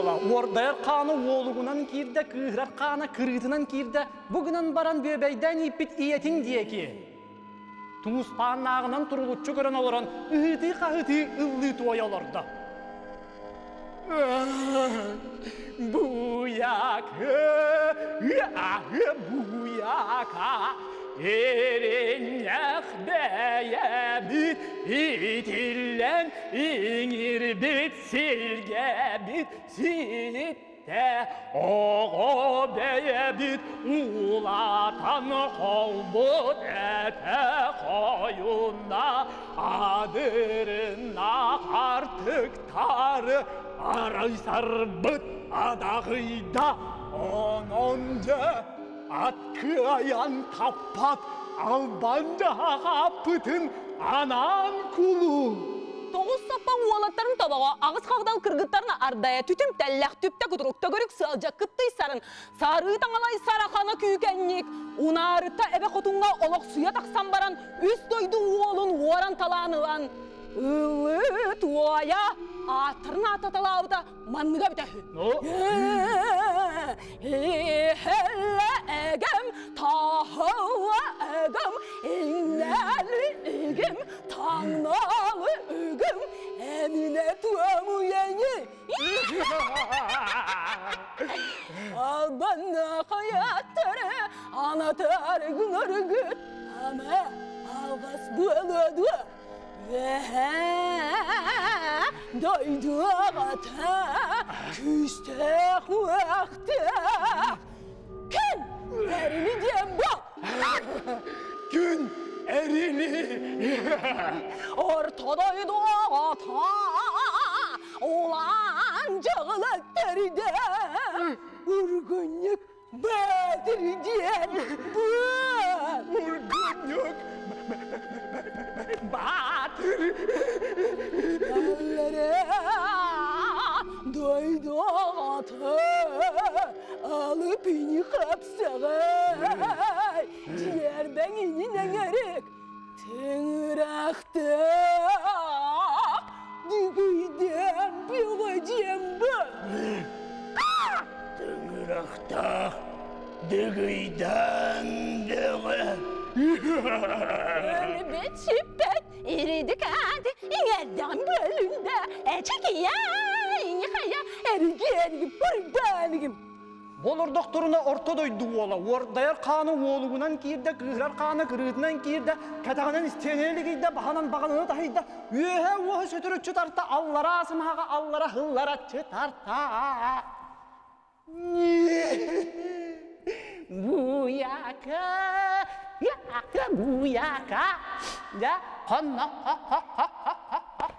ola. Ordayar kanı oğluğunan kirde, kıhrar kanı kırıtınan kirde. Bugünen baran böbeyden ipit iyetin diye ki. Tuğuspan ağından turulutçu gören olaran ıhıtı kahıtı ıllı tuvayalarda. Buyaka, erinlek beye bit, itillen inir bit, silge bit, sitte, oğo beye bit, ulatan kolbut ete koyuna, adırına artık tarı, araysar bıt adağıyda, ononca atkı ayan kapat, albanca hapıtın anan kulu. Toğuz sappan uğalatların tabağa, ağız қағдал кыргыттарына ардая түтім тәлләқ түпті күдірікті көрік сылжа кыпты сарын. Сары таңалай сарақана күйкәннек, унарытта әбе құтынға олық суя тақсан баран, үз тойды уолын уаран таланылан. Улы туая, атырын ататалауыда манныға бітәхі. Эхелі әгім, тахылы әгім, инәлі әгім, таңналы әгім, әміне туаму еңі. Албанна қаяттары, анатары күніргіт, ама алғас бұлыды. Daydı ağata, küstek vakti. Gün erini diyem bak. Gün erini. Ortadaydı ağata, olan cağılık deride. Urgunluk Bedir diyen bu. Urgunluk Batır. Daydı ağata, alıp ini kapsağay. Ciğerden ininen erik, tığıraktı. Dügüyden bir gacem bu. Tığırakta, dügüyden dügü. Ölbet şüphet, iridik adı, ingerden bölünde. Çekiya, inikaya, ergen kurbanım. Bolur doktoruna ortadoydu ola. Ordayar kanı oğluğunan kirde, kıhrar kanı kırıtından kirde, katağının istenirliğinde, bahanan bağını dahide, ühe uhe sötürü çıtarta, allara asımhağa, allara hıllara çıtarta. Buyaka, yaka, buyaka, ya konna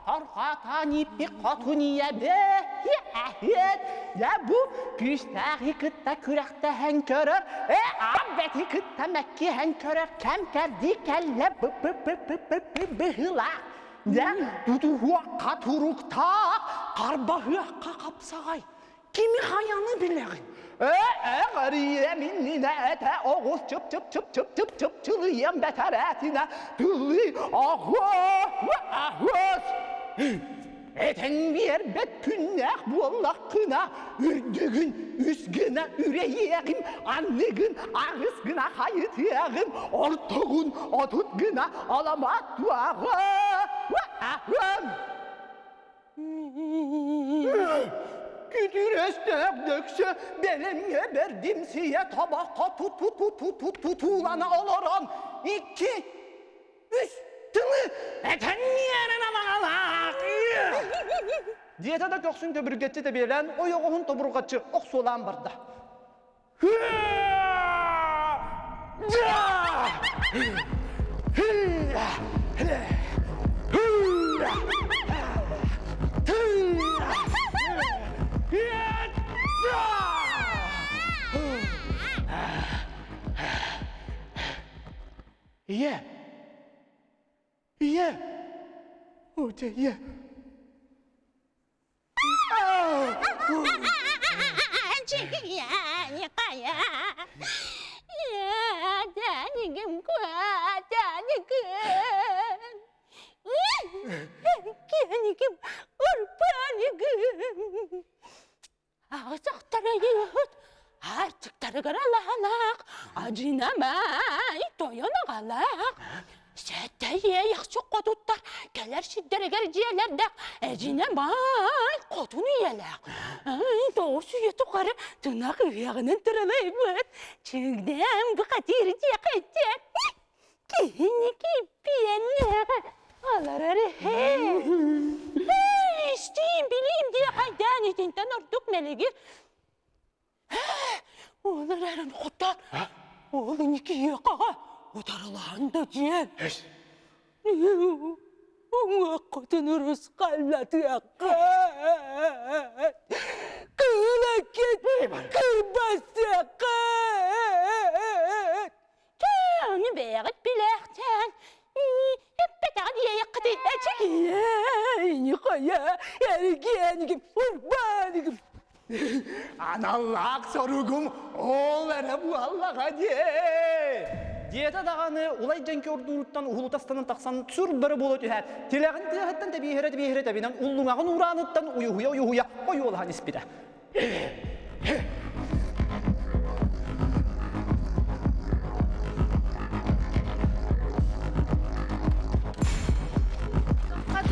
harhatan ipi katuniye be, ya bu güçtaki kıtta kürekte hen körür, abbeti kıtta mekki hen körür, kemkerdi kelle bıhıla, ya duduhuğa katurukta, karbahığa kapsağay, kimi hayanı bileğin. Gariye minnine ete oğuz çıp çıp çıp çıp çıp çıp çılıyem beter etine tülli ağız. Eten bir bet künnek bullakına ürdüğün üstüne üreyeğim anlıgın ağızgına hayıtıyağım ortuğun otutgına alamat duağım. Kütür esnek dökse belimle verdim siye tabaka tutulana olurum. 2, 3 tını eten yerine bağlak. Diyete köksün töbürgetçi de berilen o yoğun toburgatçı oksu olan barda. Ye. Ye. Hoca ye. Çekiya, nikaya. Ya, tanıgım kuat, tanıgım. Tanıgım, urpanıgım. Ağızaqtara yığıt, artıqtara qaralağanaq, acınamay, toyanaq alaq. Сәттәйе яқшы қотуттар, кәлер шиддерегер жиелердәк, әжінемай қотуны еләк. Доғысы еті қары тұнақ ұяғынан тұралай бұд. Чүгден бұқатыры жеқеттен. Кейіні кейпиенліғі алар әрі. Істейін білейім де қайдан етентен ұрдық мәлігер. Олар әрін құттар. Олын екі еқаға. Utarılağında diyen. Ona kadınırız kallatı yakın. Kılaket kırbası yakın. Kâni beğet bilekten. Hep beter diye yakıtı açık. Nikaya ergenigim urbanigim. Аналлақ сорugum ол әрі бұл Аллаға де. Диета дағаны олай жәнке ордуруттан ұлытастанын тақсан түр бірі болу түйәр. Телеғін түйәттен тәбейхері тәбейнен ұллыңағын ұраныттан ұйуя қой олған іспеді.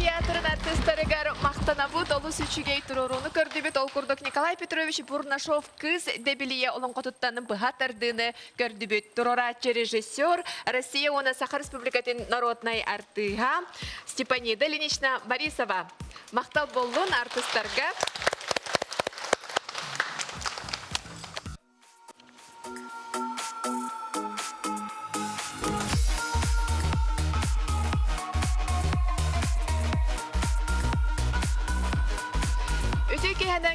Театрын артисттарыгар мақтанабы толы сүчігей тұруруны көрдібет ол күрдік Николай Петрович Бурнашов кыз дебилие олон қотуттанын бұхатардыны көрдібет. Туроратчы режиссер, Россия оны Саха Республикатын народной артыға Степанида Ленична Борисова. Мақтал болуын артисттарға.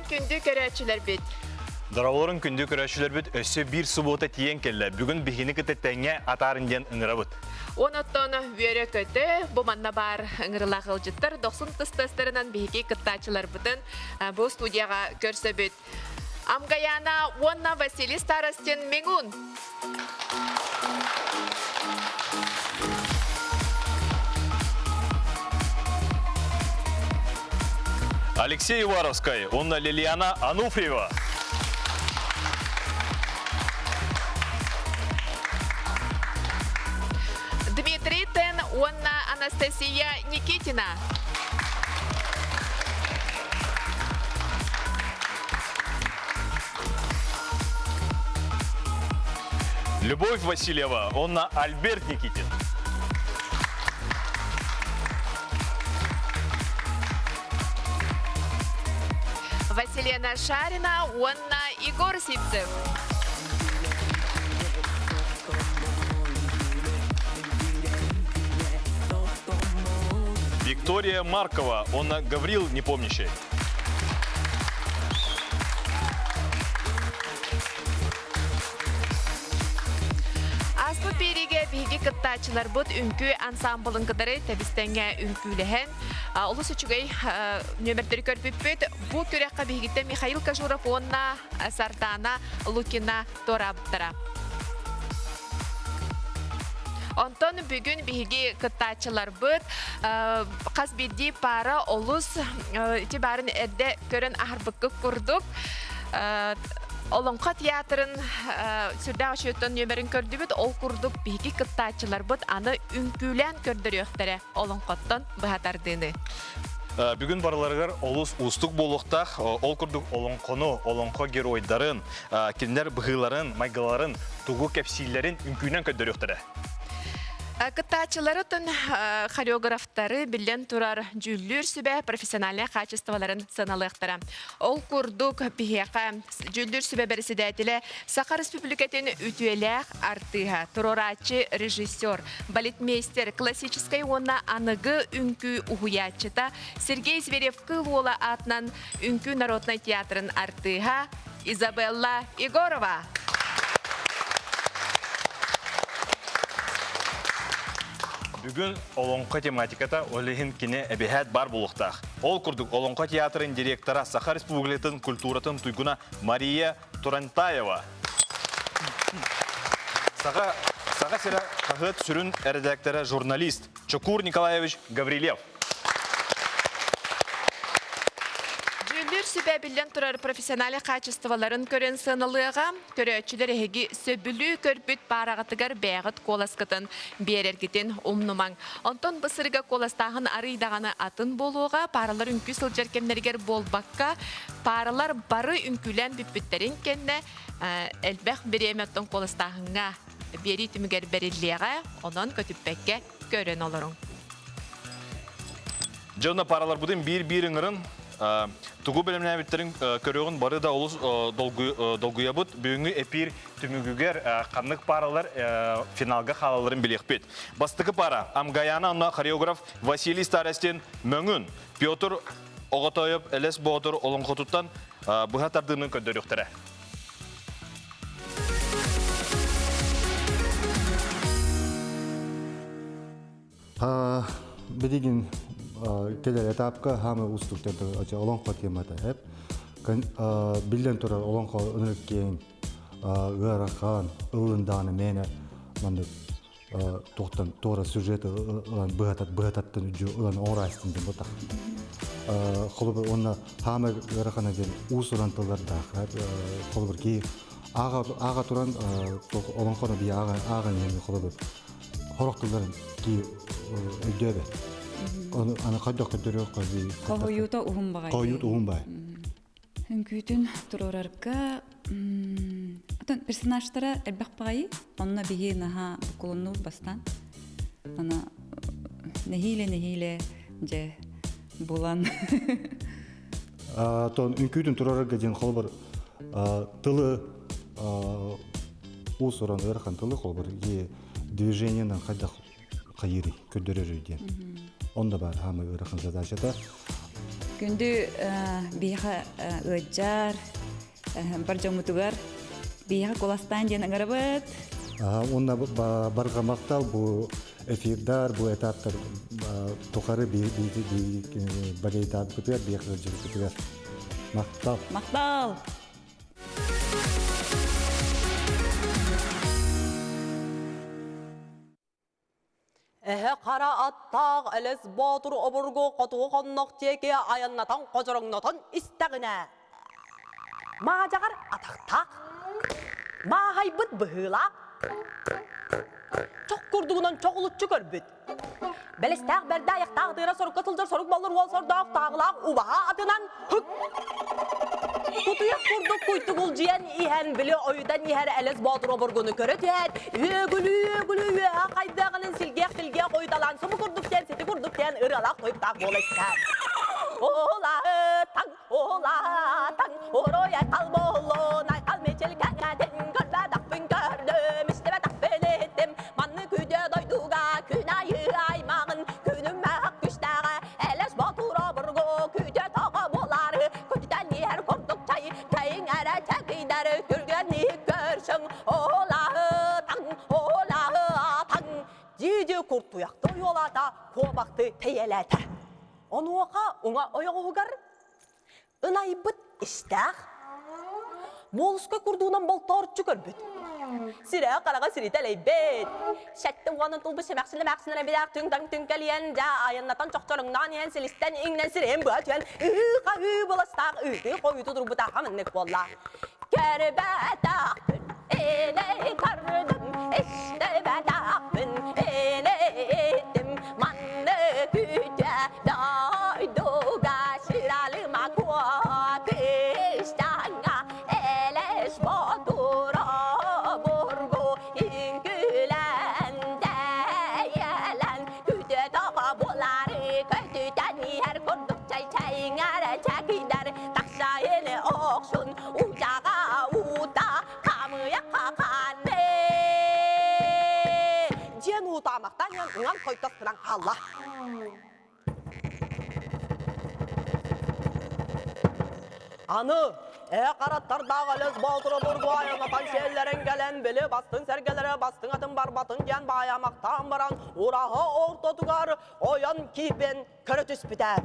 Күнді көрәтшілер бет. Дараваларын күнді көрәтшілер бет өсі бір суббота тиен келі. Бүгін бігіні кіттеттәңе атарынден ұңыра бұд. Оноттон үйері көті, бұманна бар ұңырылағыл жыттыр. 90 тұстастарынан бігі кіттачылар бұдын бұл студияға көрсі бет. Амгаяна Уонна Василий Старостин Меңун. Алексей Уваровский, Онна Лилиана Ануфриева. Дмитрий Тен, Онна Анастасия Никитина. Любовь Васильева, Онна Альберт Никитин. Василена Шарина, Онна Егор Сипцев. Виктория Маркова, Онна Гаврил Непомнящий. Аспы переге биги кыттачылар бұд үнкі ансамблын кыдары тәбістенге үнкіліхен. Олыс үчігей нөмірдері көрпіп бөт. Бұл көрекқа бігітті Михаил Кожуров, Онна Сартана Лукина Торабтара. Онтон бүгін биги кыттачылар бұд. Қазбедді пара олыс ити барын әрді көрін ахарбыққы күрдік. Олонқа театрын сүрдағы шөттен нөмерін көрдібіт, ол күрдік бейгі кыттачылар бұд, аны үнкілен көрдірі өқтірі олонқаттан бұхатардыны. Бүгін барларығар олыс ұстық болуқтақ, ол күрдік олонқоны, олонқа геройдарын, кендер бұғыларын, майгаларын, туғы кәпсейлерін үнкілен көрдірі өқтірі. Кыттачыларын хореографтары білен тұрар жүллүр сүбе профессиональный качестволарын сыналықтыра. Ол күрдік бігеқа жүллүр сүбе бәрісідәтілі Саха Республикатын үтуелек артыға, туроратчы режиссер, балетмейстер, классической онна анығы үнкі ұхуячыта Сергей Зверев кылуола атынан үнкі народный театрын артыға Изабелла Егорова. Бүгін олонқа тематиката олығын кене әбіхәт бар болуқтақ. Ол күрдік олонқа театрын директора Саха Республикатын культуратын туйгуна Мария Турантаева. Саха сера қағыт сүрін редактора журналист Чокур Николаевич Гаврилев. Жүлдір сүбе билен турар профессиональ качестволарын көрен сыналыга, көрөчүлөр эги сөбүлүү көрбүт барагатыгар бәгыт коласкытын берергитин умнумаң. Онтон бысырга коластагын арыйдаганы атын болууга, паралар үнкү сылжаркемнергер болбакка, паралар бары үнкүлен бүппүттерин кенне элбэх береметтон коластагынга бери түмүгер бериллига, онон көтүппекке көрөн олорун. Жона паралар будын бир-бирин ырын тугу белемнәбиттерин көрөгөн бары да улус долгуябыт бүгүнгү эпир түмүгүгер каннык паралар финалга халаларын билекпет. Бастыкы пара Амгаяна анна хореограф Василий Старостин мөңүн Петр Оготоев Элес Бодор олоңкотуттан быхатардынын көдөрөктөрө. Бидигин келер этапка хамы устуктарды ача олонко темада хеп билден турар олонко өнөккен ыарахан ылынданы мене мындай токтон тора сюжеты быхататтын үжү ылан орастын деп отак холбу онна хамы ыарахана ден усурантыларда холбу ки ага туран олонкону би ага неми холбу хороктуларын ки өйдөбө аны кайда көтөрөк каби Койута ухумбагай. Койут ухумбай. Хүнкүтүн турорарка атан персонажтара элбакпагай, онна биги наха букулуну бастан. Ана нехиле же булан. Тон үнкүтүн турорарга жен холбор тылы усуран эрхан тылы холбор же движениенен кайда кайыры көдөрөр ден. Онда бар хамы ырахын задачата. Күндү биха ыджар бар жомутугар биха коластан жена гарабыт. Онда барга мактал бу эфирдар, бу этаптар тохары балейдап көтөр, биха жигит көтөр. Мактал. Мактал. Қара аттақ әлес батыр обырго қатуы қоннақ теке аяннатан қожырыңнатан істәғіне. Мағажағар атақтақ, мағайбыт бұғылақ, чоқ күрдігінен чоқ ұлытчы көрбіт. Бәлістәқ бәрді аяқтақ дыра сұрыққа сылжыр сұрық балыр ол сұрдақ тағылақ ұбаға атынан хүк. Кутуяк курдук куйтук ул жиен иһән биле ойдан иһәр әлес батыр обыргыны көрөтәт. Өгүлү кайдагынын силгек койдалан суму курдук тен сети курдук тен ыралак койып так болайсыздар. Ола таң ороя калболо най калмечел кәңәден көрбә таппын көрдім истебә таппын еттім манны күдө дойдуга күн айы аймағын күнім мәк күштәға әлес батыр обыргы күдө тағы болар күддән иһәр курдук чай чайың әрә чәкидәр күргән көрсің ола таң жиже куртуяқты ойолата кобақты тейеләті онуақа оңа ойоғығығар ынайбыт істәқ болысқа күрдуынан болтар жүкір бүт сірі қараға сірі тәлей бет шәтті оғанын тұлбы шемәқсілі мәқсінірі бедәқ түң-таң түң-кәлиен жа айыннатан чоқчарыңнан ең сілістен еңнен сірен бұға түйен ұға болыстақ ұғы қойы тұдыр бұта қамыннық болла кәрбәтақ бүн елей қардың ішті бәтақ бүн елейдім манны күте дойдуға шыралыма көпіштаңа әлеш батыра бұрғы үңгілән дәйелән күте таға болары көтітән ер күрдік чай-чайың әрі чәкидар тақша елі оқшын ұжаға ұта қамыя қақаны жен ұтамақтан ұңан қойтастыран қалла Аны, қараттардағы әліз балтыры бұрғы айынатан шеллерін кәлен білі бастың сәргелері бастың атын бар батын ген баямақтан баран ұрағы ортотығар оян кейпен көрі түспітер.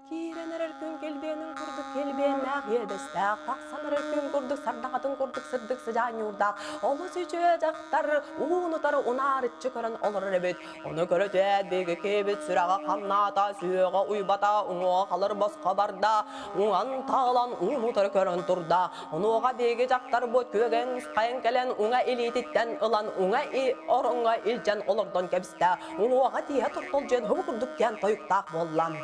Киренер күн келбенин курдук келбенак ебестак таксаныр күн курдук сардагатын курдук сырдык сыжан юрдак олу сүчө жактар уунутар унарычы көрөн олор эбит ону көрөтөт беги кебит сүрага камната сүйөгө уйбата уңуга калыр боско барда уңан таалан уунутар көрөн турда онуга беги жактар бот көгөн кайын келен уңа илититтен ылан уңа оронга илжен олордон кебисте уңуга тие тортол жен курдук кен тоюктак боллам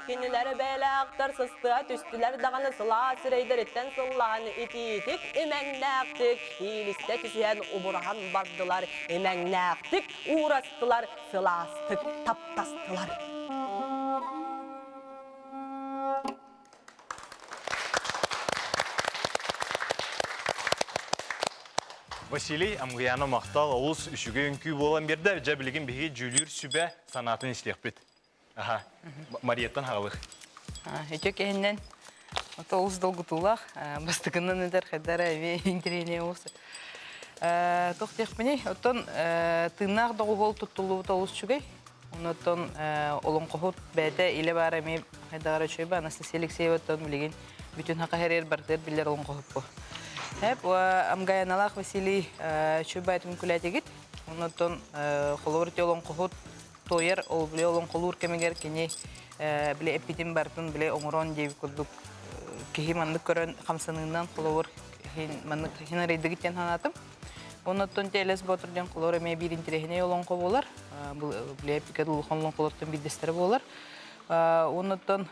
Kinilere böyle aktar sıstığa tüstüler dağını sıla süreyderetten sıllağını ititik emenlektik İliste tüsüyen umurhan bardılar emenlektik uğrastılar sılastık taptastılar. Василий Амгаяна мақтал олыс үшіге үнкі болан берді жәбілігін беге жүлір сүбә санатын істек бет. Марияттан халық. Өтек әйіннен олыс долгытулақ, бастығынан өдер қайдары әве интерене осы. Тоқтек міне, оттан тыңнақ доғы бол тұттылуы олыс жүгей. Оттан олың қоғыт бәді елі бар әме қайдағара чөйбі, Анастасия Алексееваттан білеген бүтін хақа әрер бардыр білер олың қоғыт бұл. Амгаяналақ Василий чөйбі әтім күләтегет. Оттан қолуырте олың қоғыт тойер ол біле олон қолуыр кемегер кене біле эпидем бартын біле оңырон дейбі күрдік кехи мандық көрін қамсаныңнан қолуыр хина рейді кеттен ханатым. Оныттон тәлес батырден қолуыр әме бір интерехіне олон қол болар. Біле эпикады ұлған олон қолуыртын бидестері болар. Оныттон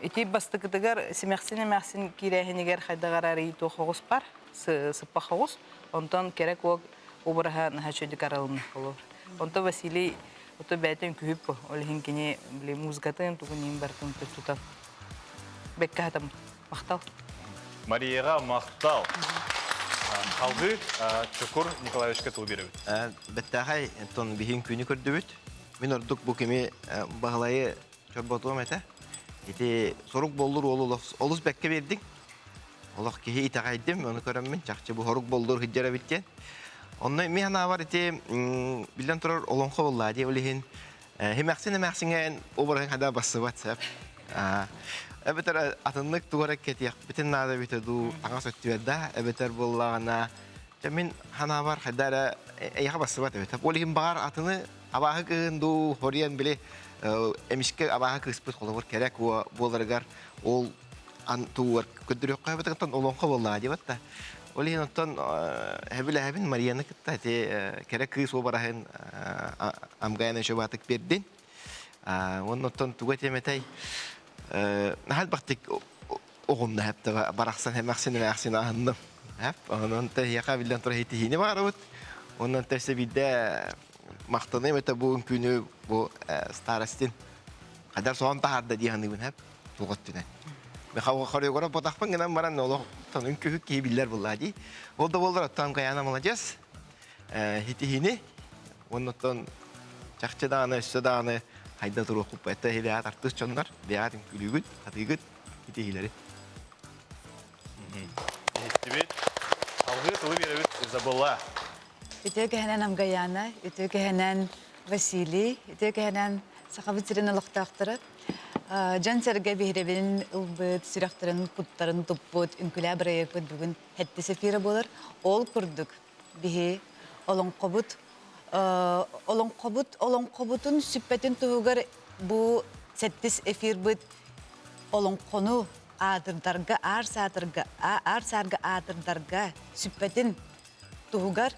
еті бастықытығар семәқсін керәхінегер қайдағар әрі тоқоғыз бар, сыппа қоғыз. Онтан керек оқ обыраға нәхәчөдік аралыны қолуыр. Онта Василий ота бәтен күіп бұл. Олығын кене музыкатын тұғынын бартын тұтан. Бәкке атам. Мақтал. Марияға мақтал. Қалғы Чукур Николаевичке тұл беру. Бәттәғай тон бейін күні көрді бүт. Мен ордық бұл кеме бағылайы чорботуым әті. Еті сорук болдыр олыс бәкке бердік. Олық кеге итағайдым, оны көріммен. Чақчы бұл сорук болдыр хыджара біттен. Онны мен бар ите билден турар олонхо болла ди олихин хемәксен обырын хада басыбат сап. Эбетер атынлык тугара кетиyak битен нада битеду аңа сөттүбәдә эбетер боллагана. Мен хана бар хадара яга басыбат эбет. Олихин бар атыны абагы кынду хориян биле эмишке абагы кыспыт колор керек боларгар ол антуар көдөрөк кайбытын олонхо болла ди батта. Олихин оттан хэбилэбин Марияны кытта керек кыз обараһын Амгаяна шобатык бердин. Онны оттан туга теметей хал бактык огонда хепте бараксан хемаксин ахынным. Хеп, онун та яка билден тура хитини барыбыт. Онун терсе бидде мактаны мете бу күнү бу старостин. Кадар соон таарда дигәнне хеп тугаттыны. Мен хореограф ботакпын генә баран оло танын көк кибилләр буллади. Ол да булдыр Амгаяна молодец. Хитини оннан чакчыданы сөданы хайда туру куп это хиле артыш чоннар бият күлүгүт хатыгыт хитилери. Эстебет алгы тылы беребит Изабелла. Үтөкөһөнөн Амгаяна, үтөкөһөнөн Василий, тегенен сахавитерин алактактыры. Жан серге бихребин ылбыт сүрәхтәрен куттарын туппут үнкүлә бирәек бүген хәтте сефира булыр. Ол күрдүк. Бихи олонкобут олонкобутун сүппетин тугар бу сеттис эфир бит олонкону адырдарга арсатырга адырдарга сүппетин тугар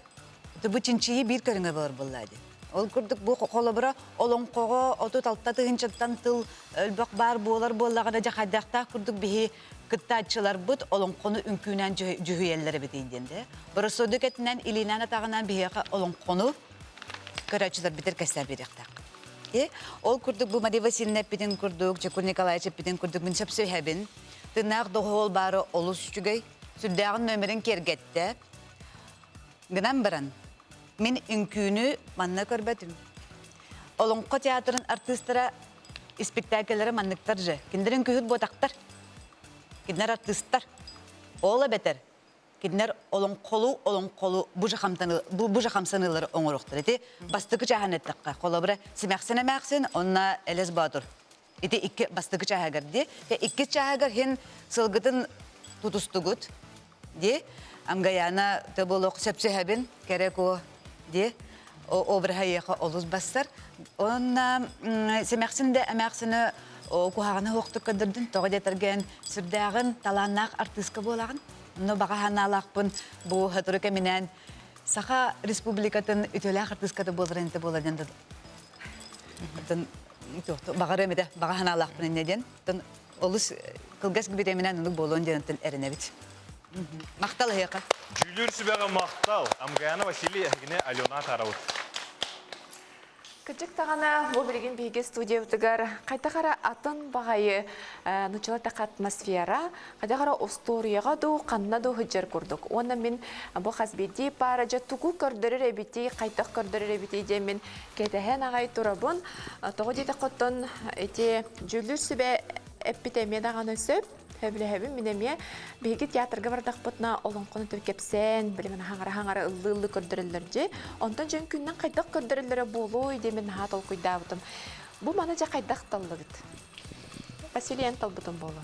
тубучинчи бир көрүнгө бар буллады. Ол күрдік бұл қолыбыра олонқоға оту талта тығынчаттан тыл өлбақ бар болар болағына жақайдақта күрдік бігі күттатшылар бұд олонқоны үнкүйінен жүхүйелері бітейденді. Бұрысуды кәтінен илинен атағынан бігі олонқоны көрәтшілер бітір кәстер беректақ. Ол күрдік бұл Мария Васильевна әппеден күрдік, Жекур Николаевич әппеден күрдік, мен сөпсі әбін. Тынақ доғыл бары олыс үшігей, сүрдәғын нөмірін кергетті. Гынан бірін. Мен үнкүйіні манна көрбәдім. Олонқо театрын артистара спектакелері маннықтар жы. Кендер үнкүйіт ботақтар. Кендер артисттар. Ола бәтер. Кендер олонқолу бұ жақамсанылары оңырықтыр. Еті бастықы жаған әттіққа. Қолабыра семәқсін әмәқсін, онна әлес бадыр. Еті икі бастықы жағагар. Икі жағагар хен сылғытын тұтыстығыт. Амгаяна табылық сөпсі әбін керек о. Обырхайыға олыз бастар. Онна семәқсінде әмәқсіні кухағаны оқты көдірдің. Тоғы детірген сүрдәғін таланнақ артистка болағын. Оны баға ханалақпын бұл ғытыры кәмінен Саха республикатын үтеләқ артисткаты болырынты боладен. Баға рөмеді, баға ханалақпын неден. Олыз қылғас күбетемінен ұнық болуын денеттін әріне біт. Мақтал хеқа. Жүлдер сүбәға мақтал. Амгаяна Василий әгіне Алена Тарауыт. Күчік тағана бұл білген бейге студия өтігер қайтақара атын бағайы нұчылатақ атмосфера, қайтақара осторияға ду, қанна ду хүджер көрдік. Оны мен бұл қазбеде пара жаттуғы көрдірі рәбетей, қайтақ көрдірі рәбетей демен кетәхен ағай тұрабын. Тоғы деті қоттын жүлдер сүбә эпидемиядан сөп. Хөбілі-хөбі менеме бейгі театрға бардақ бұтына олонқоны төкепсен, білімен хаңара ұлы көрдірілерде. Онтан жөн күннен қайдақ көрдірілері болу едемен хатол құйда бұтым. Бұл мана жа қайдақ талды бұд? Василиян тал бұтым болу?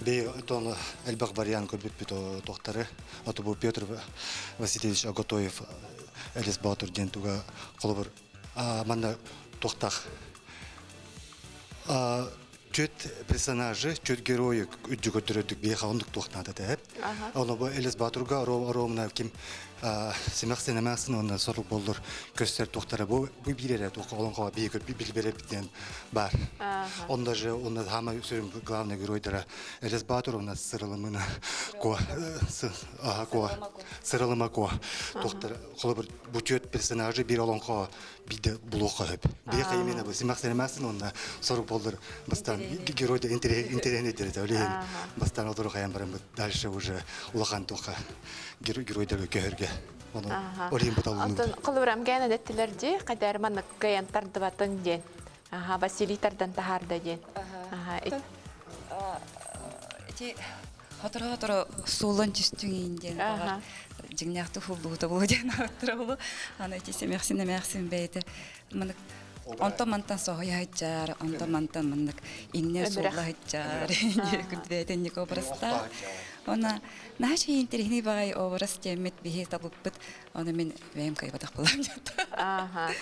Бей тоны әлбақ бариян көрбет бүт тоқтары. Аты бұл Петр Васильевич Аготоев әлес Батыр дентуға қолы бір. Манда тоқтақ. Чөт персонажы, чөт герои үджі көттірөдік бейха ондық тоқтады дәп. Оны бұл Элес Батырға ромына кем семәқсен әмәқсін оны сорлық болдыр көстер тоқтары. Бұл бірері олонға бейгі білбері біттен бар. Онда же, онда хама сөйім главный геройдары Элес Батыр, оны сырылымына сырылыма ко тоқтары. Қолы бір бұл чөт персонажы бір олонға биде блоха хөп. Бейха емені бұл семәқсен әмәқсін оны сорлық болдыр бастан геройды интернет дереді. Олейін бастан отыру қаян барым дальше уже улахан тоқа геройдарға көхірге. Олейін бұталуыны. Антон, қылырам гән әдеттілерде қайдарманы гайантарды батын ден. Василийтардан тахарды ден. Хатыра солон түстің ден. Жигняқты хулдуыта болу ден аттыра болу. Ана эти семәқсін бәйті. Онтан-мантан соғай айтжар, онтан-мантан мұндық иннер солға айтжар, күрдбәйтін неко образда. Она наши интересный бағай образ темет бейе табып бұд, оны мен бәйім қайбадақ болам жаты.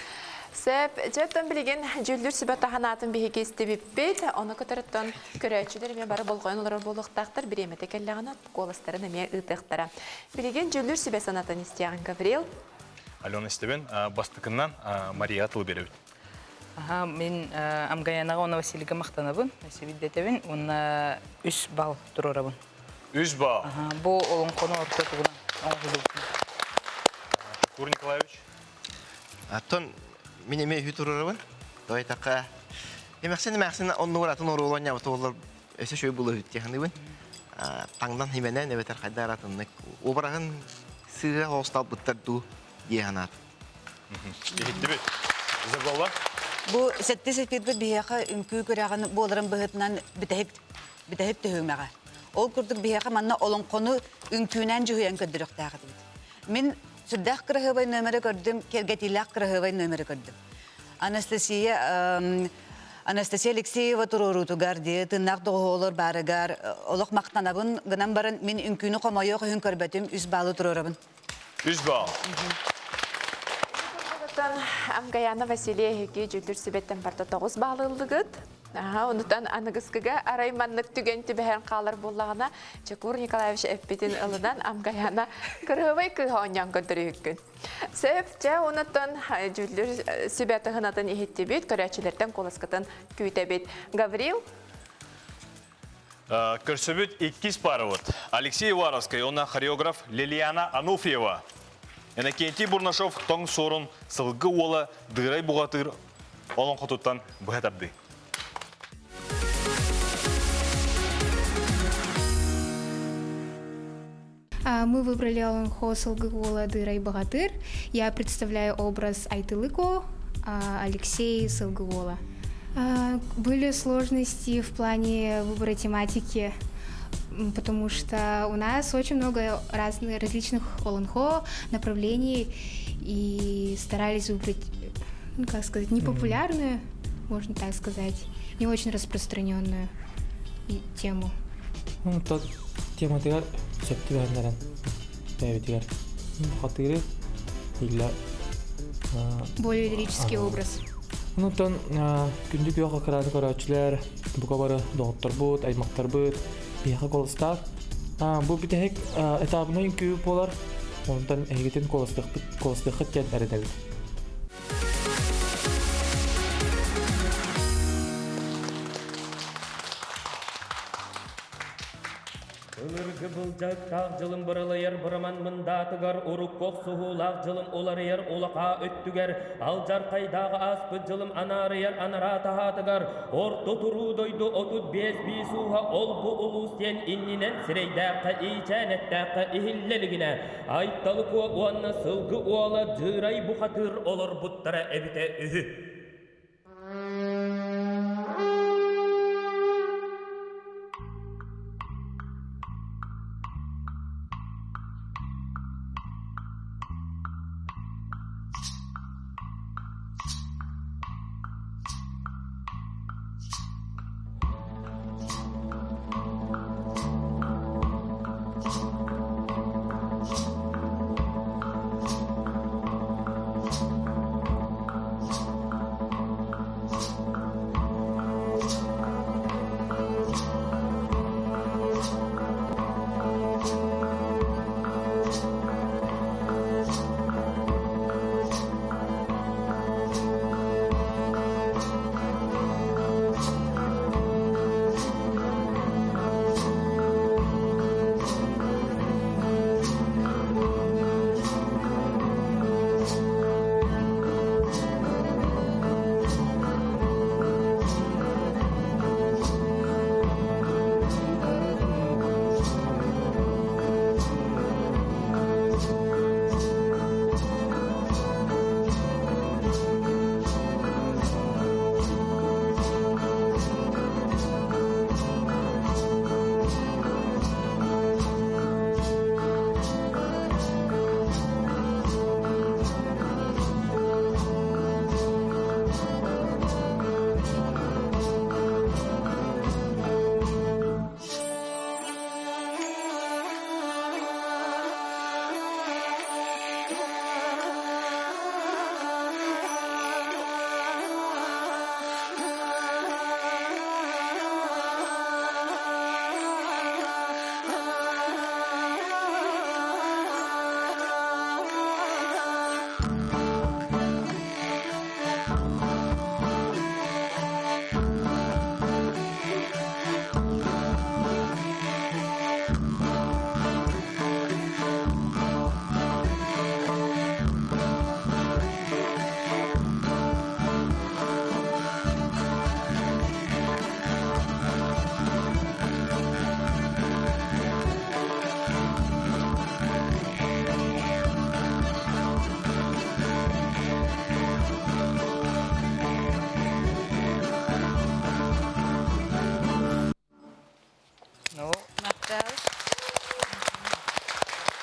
Сөп, жеттен білген жүлдер сүбәт тағанатын бейге істебіп бейт, оны көтіріттен көрәтшілер мен бары болғайын олар болуқтақтыр, біреметі кәлләғына қолыстарын әме ұйтықтыра. Білген жүлдер сүбәт санатын істеғін Гавриил. Алена Стебен, бастықынан Мария Тылберевит. Мен Амгаянаға оны Василийға мақтанабын, Василийдетебін, оны 3 бал тұрарабын. 3 бал? Бұл олонқоны орта тұғына оңғылусын. Жекур Николаевич? Аттон, мен еме үйі тұрарабын. Тойтаққа, емәқсен онны оратын оры olan yabıtı olur. Öse şöyle bulu hüttiyağınıbın. Tаңдан хименен öbeter қайдар атынлық. Обырағын сыға хостал бұттар ду егінат. Ехетті бет. Забалла? Бұл сәтті сәтпет бейеқа үнкі көріған болырын бұғытынан бітәхіп түйімеға. Ол күрдік бейеқа манна олонқоны үнкүйінен жүхейен көдіріқтәғыды бет. Мен Сүрдәк кырыгыбай нөмірі көрдім, кергетиләк кырыгыбай нөмірі көрдім. Анастасия Алексеева турурутугар де, тыннақ доғолыр барыгар, олық мақтанабын, гынан барын мен үнкүйіні қомайы қойын көрбәтім, үз балы турурабын. 3 бал. Амгаяна Василия Хеги жүлдір сүбеттен барда 9 балылығыд. Онытан анығызкыға арайманлық түгенті бәхен қалар болағына Чекур Николаевич әппетін ылыдан Амгаяна кырғыбай кыға көндірі үккін. Сөп, жа онытан жүлдір сүбетті ғынатын ехетті бет, көрәчілерден қолысқытын күйті бет. Гаврил? Көрсөбіт 2 парывыд. Алексей Варовский, она хореограф Лилиана Ануфьева. Энакенти Бурнашов тоң сорын сылғы ола дырай бұғатыр олон құтыттан бұғатабды. Мы выбрали Олонхо Сылгыола Дырай Богатырь. Я представляю образ Айтылыко, Алексей Сылгыола. Были сложности в плане выбора тематики, потому что у нас очень много различных Олонхо направлений, и старались выбрать, как сказать, непопулярную, можно так сказать, не очень распространенную тему. Тот тема тигар септи бәрнәрен бәйбі тигар хатыры игла более лирический образ. Тон күндік yoq қыраны көрәтшілер бұға бары доғыттар бұд, аймақтар бұд, бияқы қолыстар. Бұл бітәк этабына үнкі болар, ондан әйгетін қолыстықы тән әрі. Өліргі бұлжақ тақ жылым бұрылайыр бұрыман мұндатығар ұрық қоқ сұғулақ жылым оларайыр олақа өттігер ал жарқайдағы аспы жылым анарайыр анара тағатығар орты тұру дойды 35 бисуға ол бұ ұлыстен иннінен сірейдәқі ичәнеттәқі ихиллелігіне айтталы көа уанна сылғы уала жырай бұқатыр олар бұттара әбіте үхі.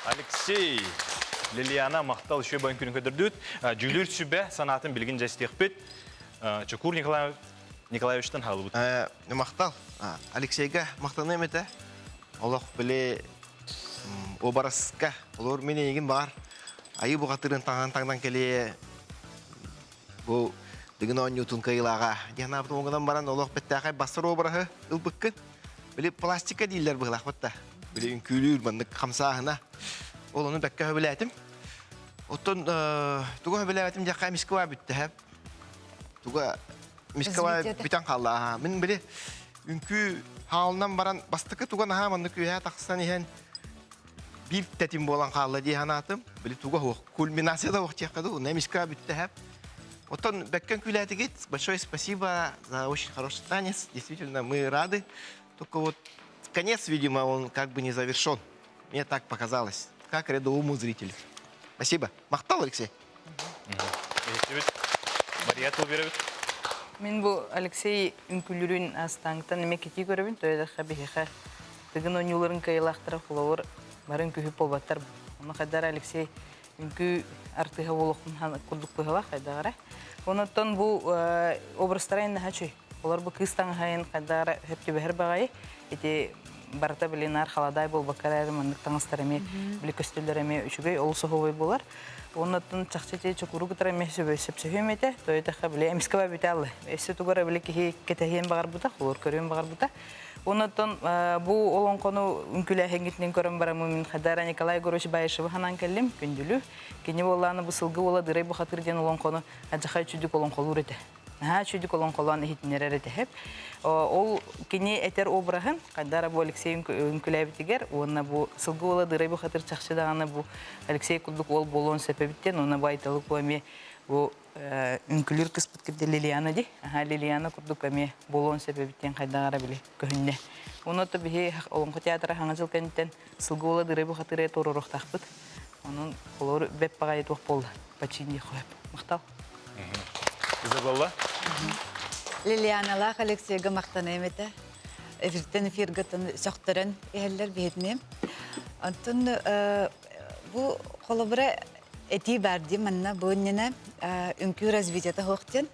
Алексей Лилиана мақтал үші бойын күнін көдірдіт. Жүлір сүбе санатын білгін жәстек бет. Чукур Николаевичтан халы бұд. Мақтал. Алексейга мақтаны еметі. Олық біле обарасқа. Олар мен егін бар. Айы бұғатырын таңдан келе бұл дегін он ньютон кайылаға. Дегін абытым оңыдан баран олық бәттәқай басыр обарағы ұлбыққын. Біле пластика дейлер бұғылақ бұтта. Біле үнкүлір бандық қамсағына. Ол оны бәкке хөбіләтім. Оттон туға хөбіләтім жаққа мискава бүтті әп. Туға мискава бүтін қалды. Мен біле үнкү халынан баран бастықы туға наға манды күйә тақыстан ехен bir tetim bolan kaldı diye hanatım. Böyle tuğla hoş. Кульминацияда hoş çakadı. O немиска bitti hep. Otan bekken kületi git. Большое спасибо за очень хороший танец. Действительно, мы рады. Только вот конец, видимо, он как бы не завершен. Мне так показалось. Как рядовому зрителю. Спасибо. Мақтал, Алексей. Мария Тулберович. Мен бұл Алексей үнкүлүрүн астаңтан неме кети көрөбүн. Тойда хабихиха. Тыгын онюларын кайылақтыра құлауыр. Барын күхіп болбаттар. Оны қайдар Алексей үнкі артыға болуқын күрдік бұғыла қайдағара. Оныттан бұл обрастара енді хачой. Олар бұл кыстан ғайын қайдағара хөпті бәхір бағайы. Еті барыта білен ар қаладай бол бақар әрі маңдық таңыстар әме, білі көстелдер әме үшігей олысы ғой болар. Оныттан чақчете чөкуру күтір әме сөп-сөйім еті. Тойдаққа біле әміскіба біте алы. Әсі тұғара біле кехе кетәхен бағар бұта, қолыр көрген бағар бұта. Оныттан бұл олон қону үнкілі әхенгетінен көрім барамы мен Қадара Николай Горович Байышевы ханан кәлем күнділі. Кені оланы бұсылғы ола дырай бұқатырден олон қону әджіқай чүдік олон қолу реті. Чүдік олон қолуан әхетінер әреті хеп. Ол кені әтер обырағын Қадара бұл Алексей үнкілі әбітігер. Оны бұл сылғы ола дырай бұқатыр чақшыдағаны бұл Алексей күлдік ол болуын сөпебіттен. Оны байталық өме бұл үнкілер кіспіт кірді Лилиана де. Лилиана күрдік өме болуын сөпебіттен қайдағара біле көхінне. Оны да біге олыңқы театры хаңызыл кәнттен сылғы ола дырай бұқатыр әт оры рұқтақпыт. Оның қолыр бәп баға етуақ болды. Пачинде қойып. Мақтал. Изабелла. Лилианалақ Алексейға мақтаны еметі. Эфирттен эфиргетін соқтырын әлілер бейетмем. Антон бұл қолыбыра әти бәрді манна бұннена үнкі развитеті хоқтен.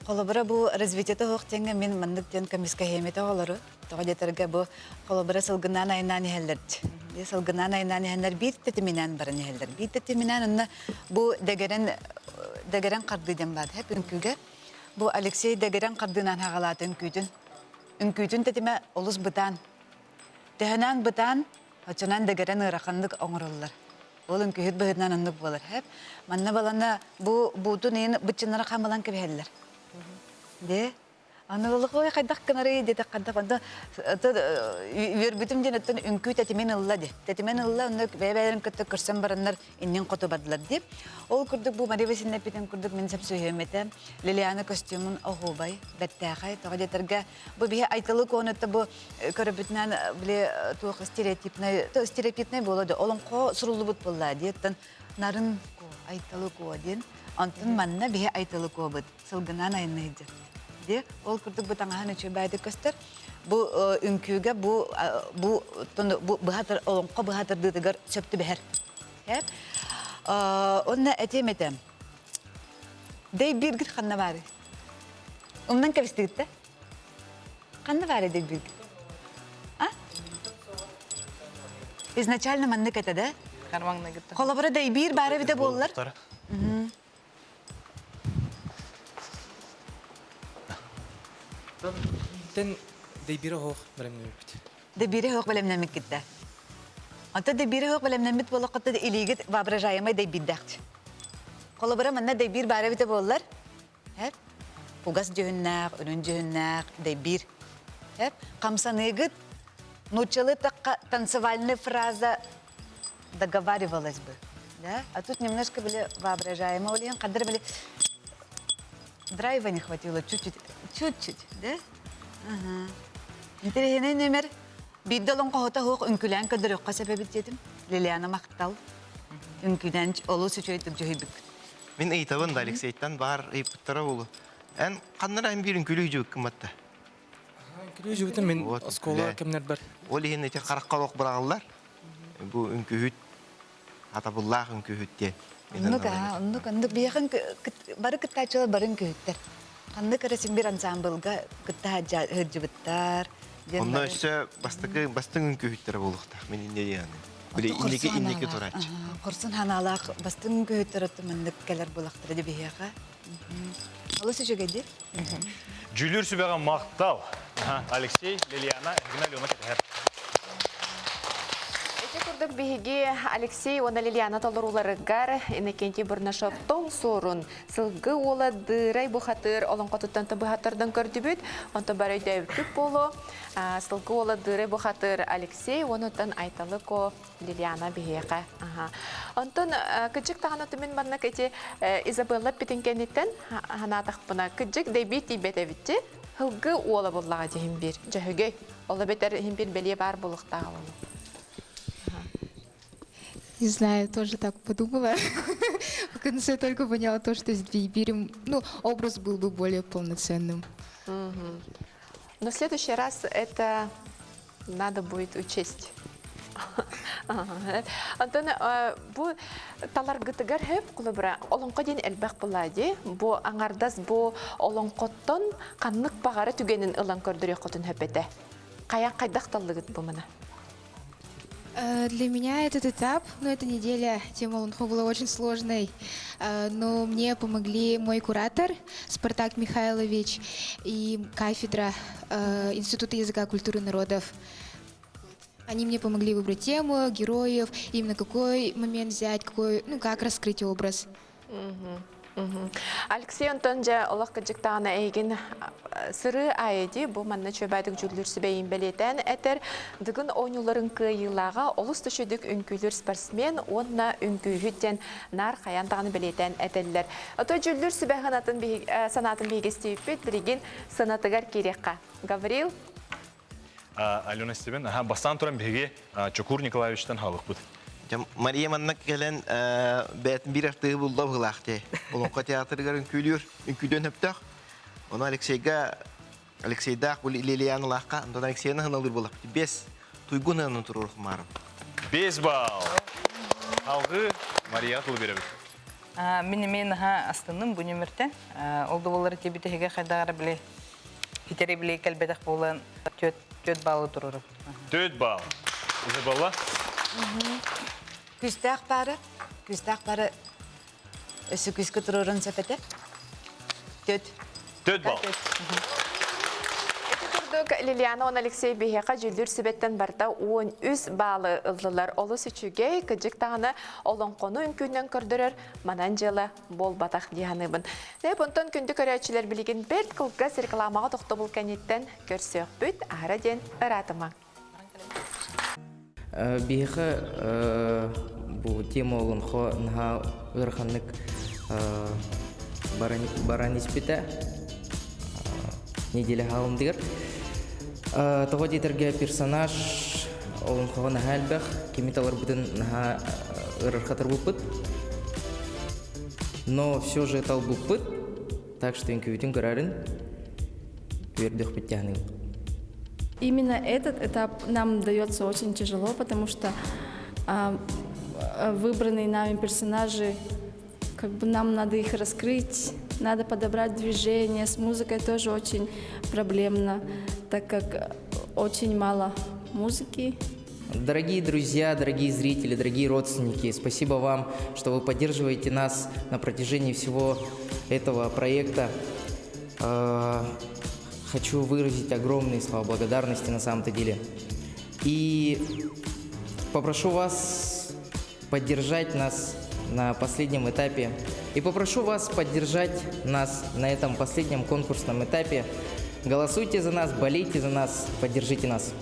Қолыбыра бұл развитеті хоқтенге мен мандықтен комиска хеметі олары. Тоғадетірге бұл қолыбыра сылғынан айнан әлілерді. Сылғынан айнан әлілер бір тетімінен барын әлілер. Bir tetiminен онына бұл дәгерен қардыден бады. Хәп үнкіге бұл Алексей дәгерен қардынан хағалаты үнкүйдің. Үнкүйдің тетіме олыс бұтан. Дәхінен бұтан, очынан дәгерен ұрақандық оңырылылар. Ол үнкүйет бұғырынан ұндық болыр. Хәп, манна баланы бұтын ең бұтчынлары қамылан кебелер. Де? Аны олық ой қайдақ кынары деді қадақ. Вербітім ден өттін үнкі тәтімен ұлла де. Тәтімен ұлла ұнды бәйбәлерін көтті көрсен барынлар иннен қоты бадылар деп. Ол күрдік бұл Мария Васильевна петін күрдік мен сәп сөйеметі. Лилиана костюмын оғубай, бәттәғай. Тоға детерге бұл бейе айтылы көңітті бұл көрібітінен біле туық стереотипнай болады. Олың қо сұрулы бұт болла деттін. Нарын айтылы көден. Антын манна бейе айтылы көбіт. Сылғынан айынайды. Ол күрдік бұтаңахан өчі бәйді көстер. Бұл үнкүйге олыңқа бұғатыр дұдығыр сөпті бәхір. Онына әтем әтем. Дәй біргіт қанна бәрі. Умнан кәбістігітті? Қанна бәрі дәй біргіт? Изначально манны кәтеді? Қармаңна кетті. Қолабыра дәй бір бәрі біде болылар? Тен дейбире хоқ білемнемекпіт. Дейбире хоқ білемнемеккетті. Anta дейбире хоқ білемнемет болы қытты илигет воображаемай дейбиддәқті. Қолабыра манна дейбир бәрі біте болылар? Угас жүйіннәқ, үнін жүйіннәқ, дейбир. Қамсаныгыт, нучалы танцевальная фраза договаривалась бы. А тут немножко были воображаемые, олиен, қадыр были драйва не хватило, чуть-чуть, да? Интересный номер. Биддалон қоғыта хоқ үнкілән көдір өққа сәбәбіт едім. Лилиана мақтал. Үнкілән олу сөчөйтіп жойбік. Мен әйтабын да Алексейттан бар әйпіттара олу. Ән қаннар ән бір үнкілі жүгік кіматта? Үнкілі жүгітін мен оскола кемнер бар. Ол еген әте қараққа оқ бірағылар. Бұл үнкілі атабыллах үңкүһүтте. Оннук бияхан бары кыттачылар барын күйттер. Канды карасин бир ансамблга кытта хыджыбыттар. Онно өсө бастың үңкүһүттер болуктар. Мен инде яны. Биле иннеке турач. Корсын ханалак бастың күйттер өтмөндүк келер булактыр деп бияга. Алысы жөгеди. Жүлүр сүбәгә мактал. Алексей, Лилиана, Игналиона кетер. Курдук биһиги Алексей уна Лилиана толоруларыгар энекенти бирнашоттон сорун сылгы ола дырай бухатыр олонкотуттан табыхатырдан көрдүбүт онто барай дэвкүп боло сылгы ола дырай бухатыр Алексей онутан айталыко Лилиана биһига онтон кыжык таханаты мен барна кете Изабелла Питенкенитен ханатах бuna кыжык дебит ибетевитти сылгы ола боллага дехин бир жөһөгөй ола бетер хин бир беле бар булуктагы. Не знаю, тоже так подумала. В конце только поняла то, что с Бирем, образ был бы более полноценным. Но в следующий раз это надо будет учесть. Антон, бу таларгытыгар хеп кулыбра олонкодин элбак булади. Бу аңардас бу олонкоттон каннык багары түгенин ылан көрдүрөк котун хепете. Каян кайдакталыгыт бу мына? Для меня этот этап, эта неделя тема Олонхо была очень сложной, но мне помогли мой куратор Спартак Михайлович и кафедра Института языка и культуры народов. Они мне помогли выбрать тему, героев, именно какой момент взять, как раскрыть образ. Алексей Антонжа олақ кыжықтағына әйген сыры айыды, бұл манна чөбәдік жүрлер сүбәйін бәлетен әтір дығын ойнуларын күйілаға олыс түшідік үнкүйлер спортсмен, онна үнкүйхіттен нар қаяндағын бәлетен әтелілер. Ото жүрлер сүбәйін санатын бейгесті үппет білеген санатығар керекқа. Гаврил? Алена Стебен, бастан тұран беге Чукур Николаевичтен халық бұд. Мария маннак келен бәтін бір артығы бұлда бұғылақты. Олонқа театрығар үнкүйден өптіқ. Оны Алексейдақ бұл Лилияны лаққа, ондан Алексейны ғыналыр болақ. 5 туйгуны ғынан тұрырық марым. 5 бал. Алғы Мария тұлы береміз. Мен астының бұл нөміртен. Олды болары тебітіге қайдағары біле. Кетері біле кәлбетақ болан 4 балы тұрырық. 4 бал. Изабелла? Күстақ бары өсі күскі тұрырын сөпеті? 4 бал. Лилиана он Алексей Бехеқа жүлдір сүбеттен барда 13 балы ұлдылар олыс үшіге күджік тағыны олонқону үнкүйінен көрдірір манан жылы бол батақ дейаныбын. Бұнтан күнді көрәтшілер білеген бәрт қылғыз рекламаға тоқты бұл кәнеттен көрсек бүт ары ден ұратыма. Бехеқа бұл тема олонқо наға ұрқанлық бараниспеті неделя ғалымдығыр. Того дейтерге персонаж олонқоға наға әлбәқ, кеметалар бұдын наға ұрқатыр бұппыт. Но все же это бұппыт, так что инкубитин көрәрін көрдіқ біттяғының. Именно этот этап нам дается очень тяжело, потому что выбранные нами персонажи, нам надо их раскрыть, надо подобрать движение. С музыкой тоже очень проблемно, так как очень мало музыки. Дорогие друзья, дорогие зрители, дорогие родственники, спасибо вам, что вы поддерживаете нас на протяжении всего этого проекта. Хочу выразить огромные слова благодарности на самом-то деле. И попрошу вас поддержать нас на последнем этапе. И попрошу вас поддержать нас на этом последнем конкурсном этапе. Голосуйте за нас, болейте за нас, поддержите нас.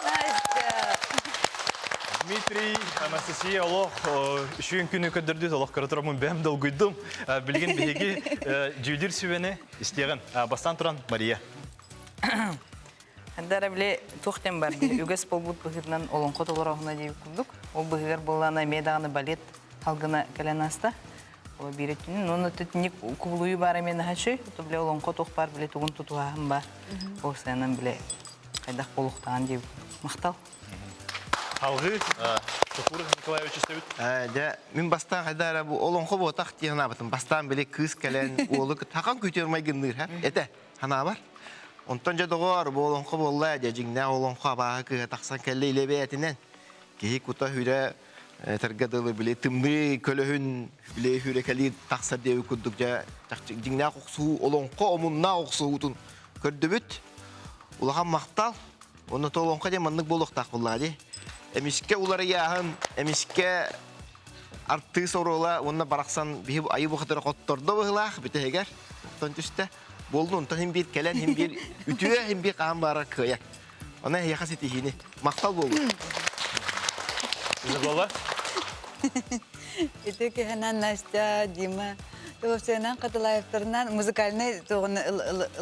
Настя. Дмитрий, Анастасия, олох, үшін күні көдірді, олох көрітірамын бәм долгүйдім. Білген бейге жүлдер сөйені істеген. Бастан тұран, Мария. Әндәрі біле тоқтен бар. Үгіз болбұт бұғырынан олың қот олар оғына дейіп күлдік. Ол бұғыр болғана медағаны балет халғына кәлен аста. Ол беретінен. Оны түтінік күбілуі бар емені хашой. Ол біле олың қот оқ бар, біле тұғын тұтуағым бар. Ол сәнін біле қайдақ болуқтаған дейіп мақтал. Халғы, Сухуров Николаевич істебіт? Мен бастан қайдара бұл олың қоб отақ дейін абытым. Бастан біле күз кәлен олы тақан көтермей гіндір. Әті, хана бар? Онтан жадығыр болонқы болла жәжіңнә олонқы абағы кіға тақсан кәлі илебе әтінен. Кейі күта хүрі тәргадылы біле тымды көліхін біле хүрі кәлі тақса деуі күддік жәжіңнә қоқсуы олонқы омынна қоқсуытын көрді бүт. Улаған мақтал, оны толонқы де маңнық болуқтақ болады. Әмеске улары яғын, әмеске арты соруыла, онына барақсан айы бұқытыры қоттырды бұғылақ біті егер. Онтан түсті. Болды, онтан hem bir kelen, hem bir ütüye, hem bir qağın barı kıyak. Ona yakas etihini. Maqtal boldu. Güzel bolla? Itu kehanan Настя, Дима. Төвсенен қатылайыптарынан музыкальный тоғыны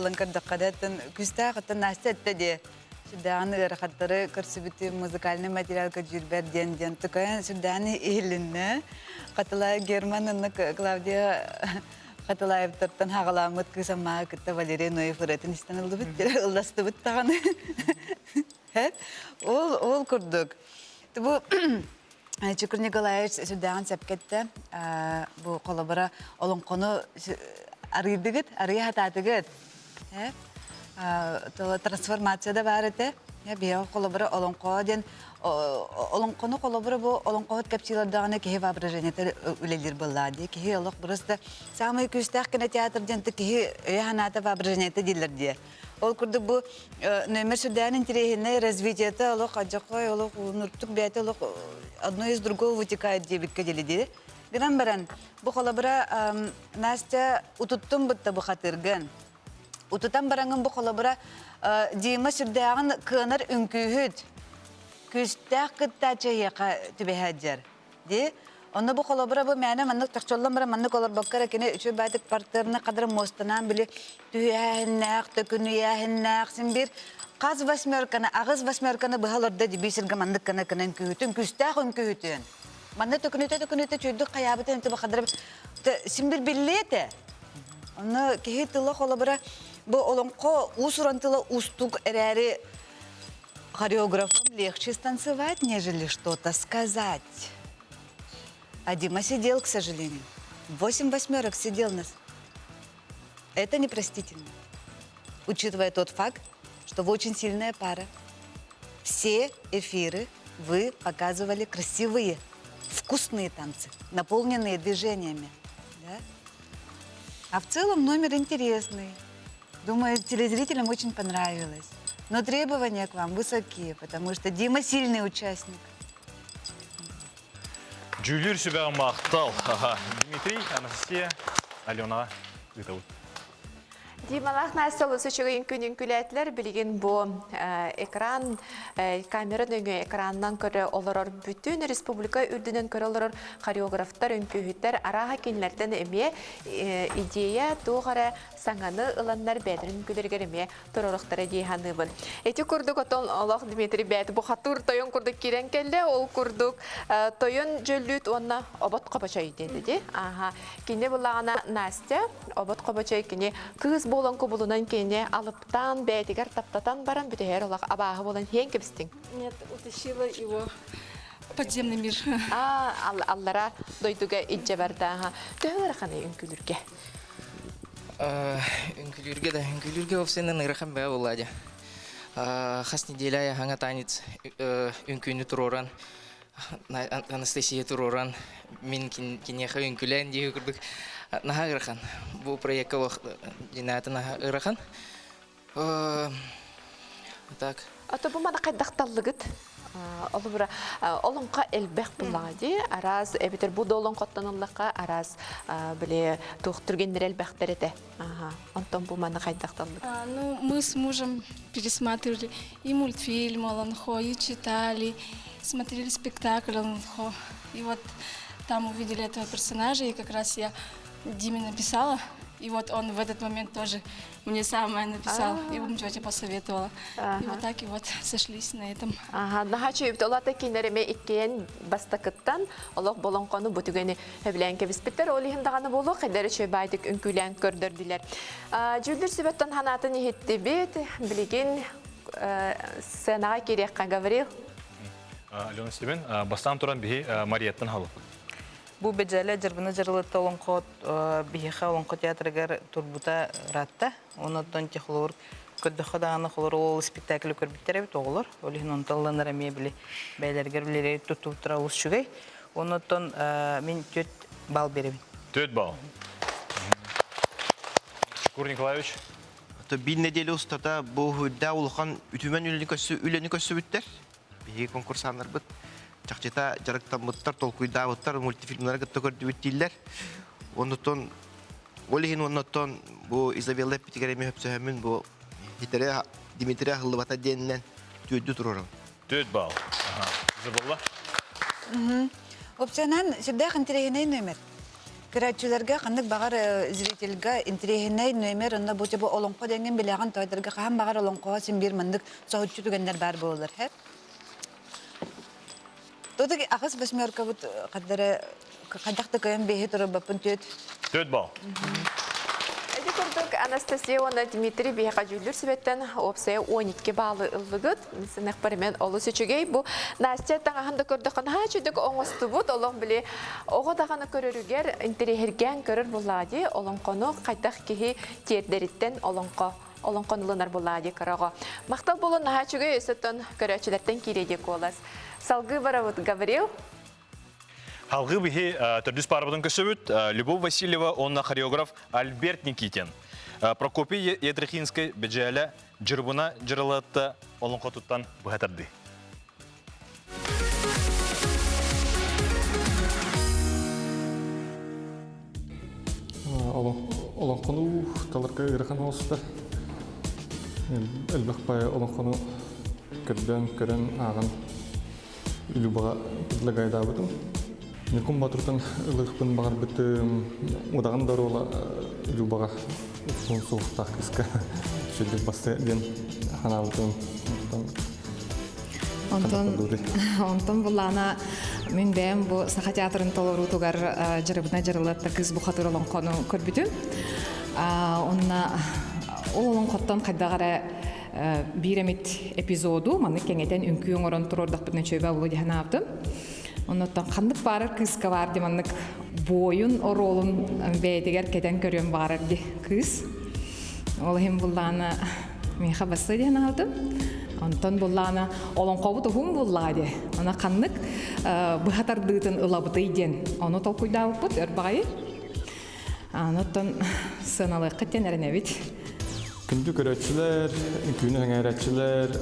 ылынқырдық қадатын күсті қатын Настя әтті де. Шүдағаны ұрақаттары көрсібіті музыкальный материал көджірбер ден-ден. Түкайын шүдағаны еліні қатылай Германын Клавдия Қатылайыптардан хағаламыт кысамаға күтті Валерия Ноев ұратын істен ұлды бұт, ұлдасты бұт тағаны. Ол күрдік. Бұл Чукур Николаевич сүрдәғын сәпкетті. Бұл қолабыра олың қоны арыйдығыт, арыйы хататығыт. Трансформацияда бар еті. Бия қолабыра олың қоден Олон қоны қолабыры бұл олон қоғыт кәпсилардағаны кеге воображениятар үлелер болады. Кеге олық бұрысты самый күстәқ кіна театрденті кеге өйханата воображениятар дейлерде. Ол күрді бұл нөмір сүрдән интерегіне развитиеті олық аджақой, олық нұрттық бәйті олық одно из другого вытекает дебікке деледі. Гран баран, бұл қолабыра Настя ұтыттым бұтта бұл қатырған. Ұтыттан бараңын бұл қолабыра Дима сүрдәғын кыныр үнкүйхүд. Күстәк кыттача яқа түбәһәджәр. Де, оны бұл қолабыра бұл мәні маннық тақчоллан бара маннық олар баққара кені үші бәдік партырына қадыр мостынан білі түйәхіннәқ, төкінүйәхіннәқ, сен бір қаз восьмерканы, ағыз восьмерканы бұғаларда дебесіргі маннық кіні кінін күйітін, күстәк үн күйітін. Манны төкінүйті чөйді қаябытын әнті бақадыр сен бір білеті. Оны кеге тылы қолабыра бұл олонқо ұсырантылы ұстук әрәрі хореографам легче станцевать, нежели что-то сказать. А Дима сидел, к сожалению. 8 восьмерок сидел нас. Это непростительно. Учитывая тот факт, что вы очень сильная пара. Все эфиры вы показывали красивые, вкусные танцы, наполненные движениями. Да? А в целом номер интересный. Думаю, телезрителям очень понравилось. Но требования к вам высокие, потому что Дима сильный участник. Жүлдер сөбәғын мақтал. Дмитрий, Анастасия, Алена, Витаут. Дималах насыл сөчігін күнін күләтілер білген бұл экран, камера дөңі экраннан көрі оларыр бүтін республика үрдінен көрі оларыр хореографтар, үнкүйіттер, араға кенлерден әме идея туғара саңаны ұланлар бәдірін күлергер әме тұрырықтары дейханы бұл. Әті күрдік отын Олақ Дмитрий бәді бұқатур тойын күрдік керен келді, ол күрдік тойын жөллүт онына обот қабачай деді де. Кене бұлағына Настя, обот қабачай кене кыз болан кубулунан кене алыптан бәйтігер таптатан баран бүтәйер олақ абағы болан хен кепстің? Нет, утащила его в подземный мир. Аллара дойдуға иджа барда. Төгілер қаны үнкілерге? Үнкілерге офсенен ырақын бәі болады. Қас неделя хаңа танец үнкүйні тұроран. Анастасия тұроран. Мен кенеға үнкілән дейі күрдік. Наха ырахан. Бұл проектқа жинаты наха ырахан. Так. Ата бұл мана қайдақталығыт? Олыбыра олонқа элбэх булади араз эбитер бу долон коттаныллакка араз биле тухтургендер элбэхтерете. Онтон бу маны кайдакталды. Ну, мы с мужем пересматривали и мультфильм «Олонхо», и читали, смотрели спектакль «Олонхо». И вот там увидели этого персонажа, и как раз я Диме написала. И вот он в этот момент тоже мне самое написал, и тетя посоветовала. И вот так и вот сошлись на этом. Нахачу олата кинереме иккен бастакыттан олох болонкону бутугени хеблянке биспиттер олихиндаганы болу кедери чөбайдык үнкүлән көрдөрдүләр. Жүлдүр сүбөттөн ханатын ихитти бит билген сценага керекка Гаврил. Алена Стивен, бастан туран бихи Марияттан халып. Бу беджеле жырбыны жырлытты олонқот бихиха олонқот театрыгар турбута ратта. Онотон техлор көддөхө даганы холор ол спектакль көрбүттер бит оголор. Олихин онталланар эме били бәйләргә билери тутуп тура ус шугай. Онотон мен 4 балл беребин. 4 балл. Шукур Николаевич. То bir nedelе устата бу худда улхан үтүмөн үлени көсүбүттер. Бихи конкурсандар бит. Чакчета жарыктан мыттар толкуйда буттар мультфильмлар гытта көрдүбүттилер. Онотон Олихин онотон бу Изабелла Питигереме хөпсөһөмүн бу Хитере Дмитрий Хылбата деннен төдү турурун. 4 балл. Изабелла. Опционан сюда интересный номер. Көрәтчүләргә кандык багар зрительгә интересный номер онда бу чабы олонко деген билегән тойдырга һәм багар олонко син бир мындык соһутчу түгәннәр бар булыр һәп. Тодык агыс бәсмәркә бу кадәре кадакта көйм бехи торып бапын 4 балл. Эди көрдүк Анастасия оны Дмитрий бияка жүлдүр сүбеттен опсая 12 баллы ыллыгыт. Мисен эксперимент олу сүчүгей бу Настя таңахында көрдүк ана чүдүк оңостубут олоң биле ого даганы көрөрүгер интерьерген көрөр булади олонкону кайтак кихи тердериттен олонконулунар булади карага. Мактал болон нахачугей өсөттөн көрөчүлөрдөн киреди колас. Салгы барабыт Гаврил. Халгы бихи төрдүс парабыдын көсөбүт Любовь Васильева, онна хореограф Альберт Никитин. Прокопий Етрихинский беджеле жырбуна жырылатты олонкотуттан бухатарды. Олонкону таларга ырахан олсудар. Элбекбай олонкону көрөн аган Любага предлагайда бутун. Никум батуртан ылыхпын багар бит удаган дарола Любага соңсуктак иска шүлдүк басты ден ханалдын. Онтон булана мен бәм бу саха театрын толору тугар жырыбына жырылатты кыз бу хатыр олонкону көрбүтүн. Онна олонкоттон кайдагара биремит эпизоду маны кеңетен үнкү оңорон турордак бүтүн чөйбө болу дихана аптым. Оннотон кандык барыр кызга бар деманнык боюн оролун бәйтегер кетен көрөн барыр ди кыз. Ол хем булланы мен хабасы дихана аптым. Онтон булланы олонкобу тухум буллады. Ана кандык быхатардытын ылабыты иден. Оны толкуйда алпыт өрбагай. Онтон сыналык кетенеренебит. Күндү көрөчүлөр, күнү хаңайрачылар,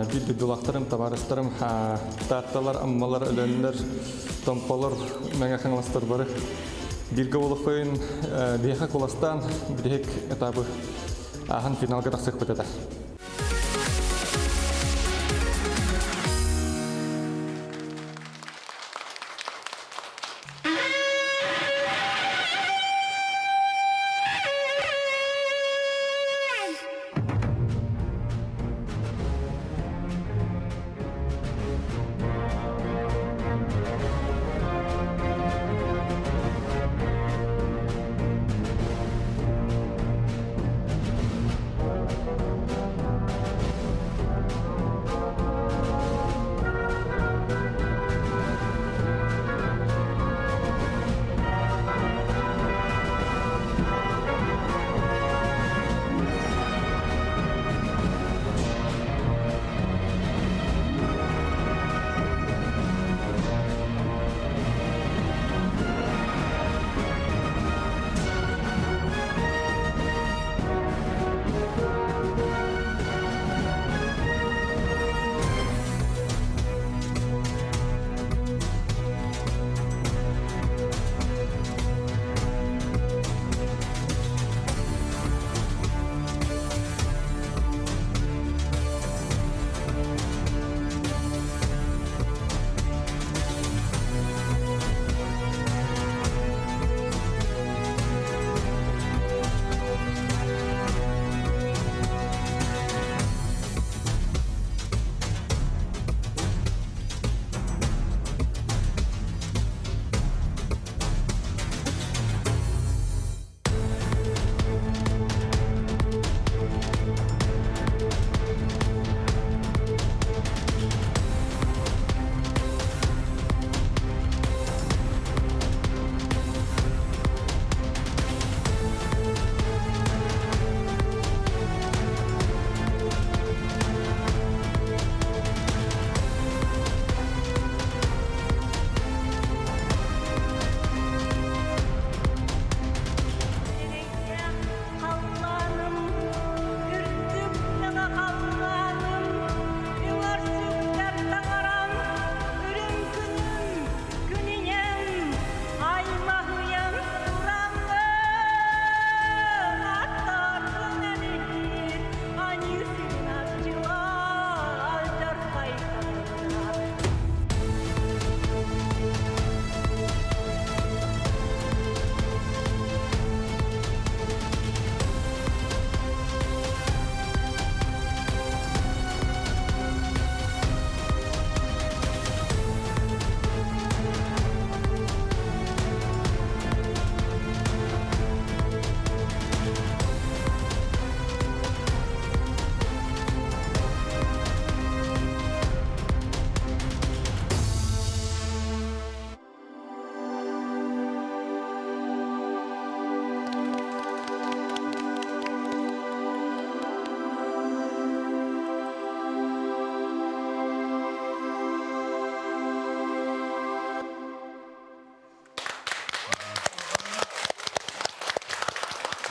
бир дулактарым, табарыстарым, татталар, аммалар, өлөнлөр, томполор, меңе хаңластар бары. Бирге болуқойын, бияқа коластан, бирек этабы ахан финалга тақсық бітеді.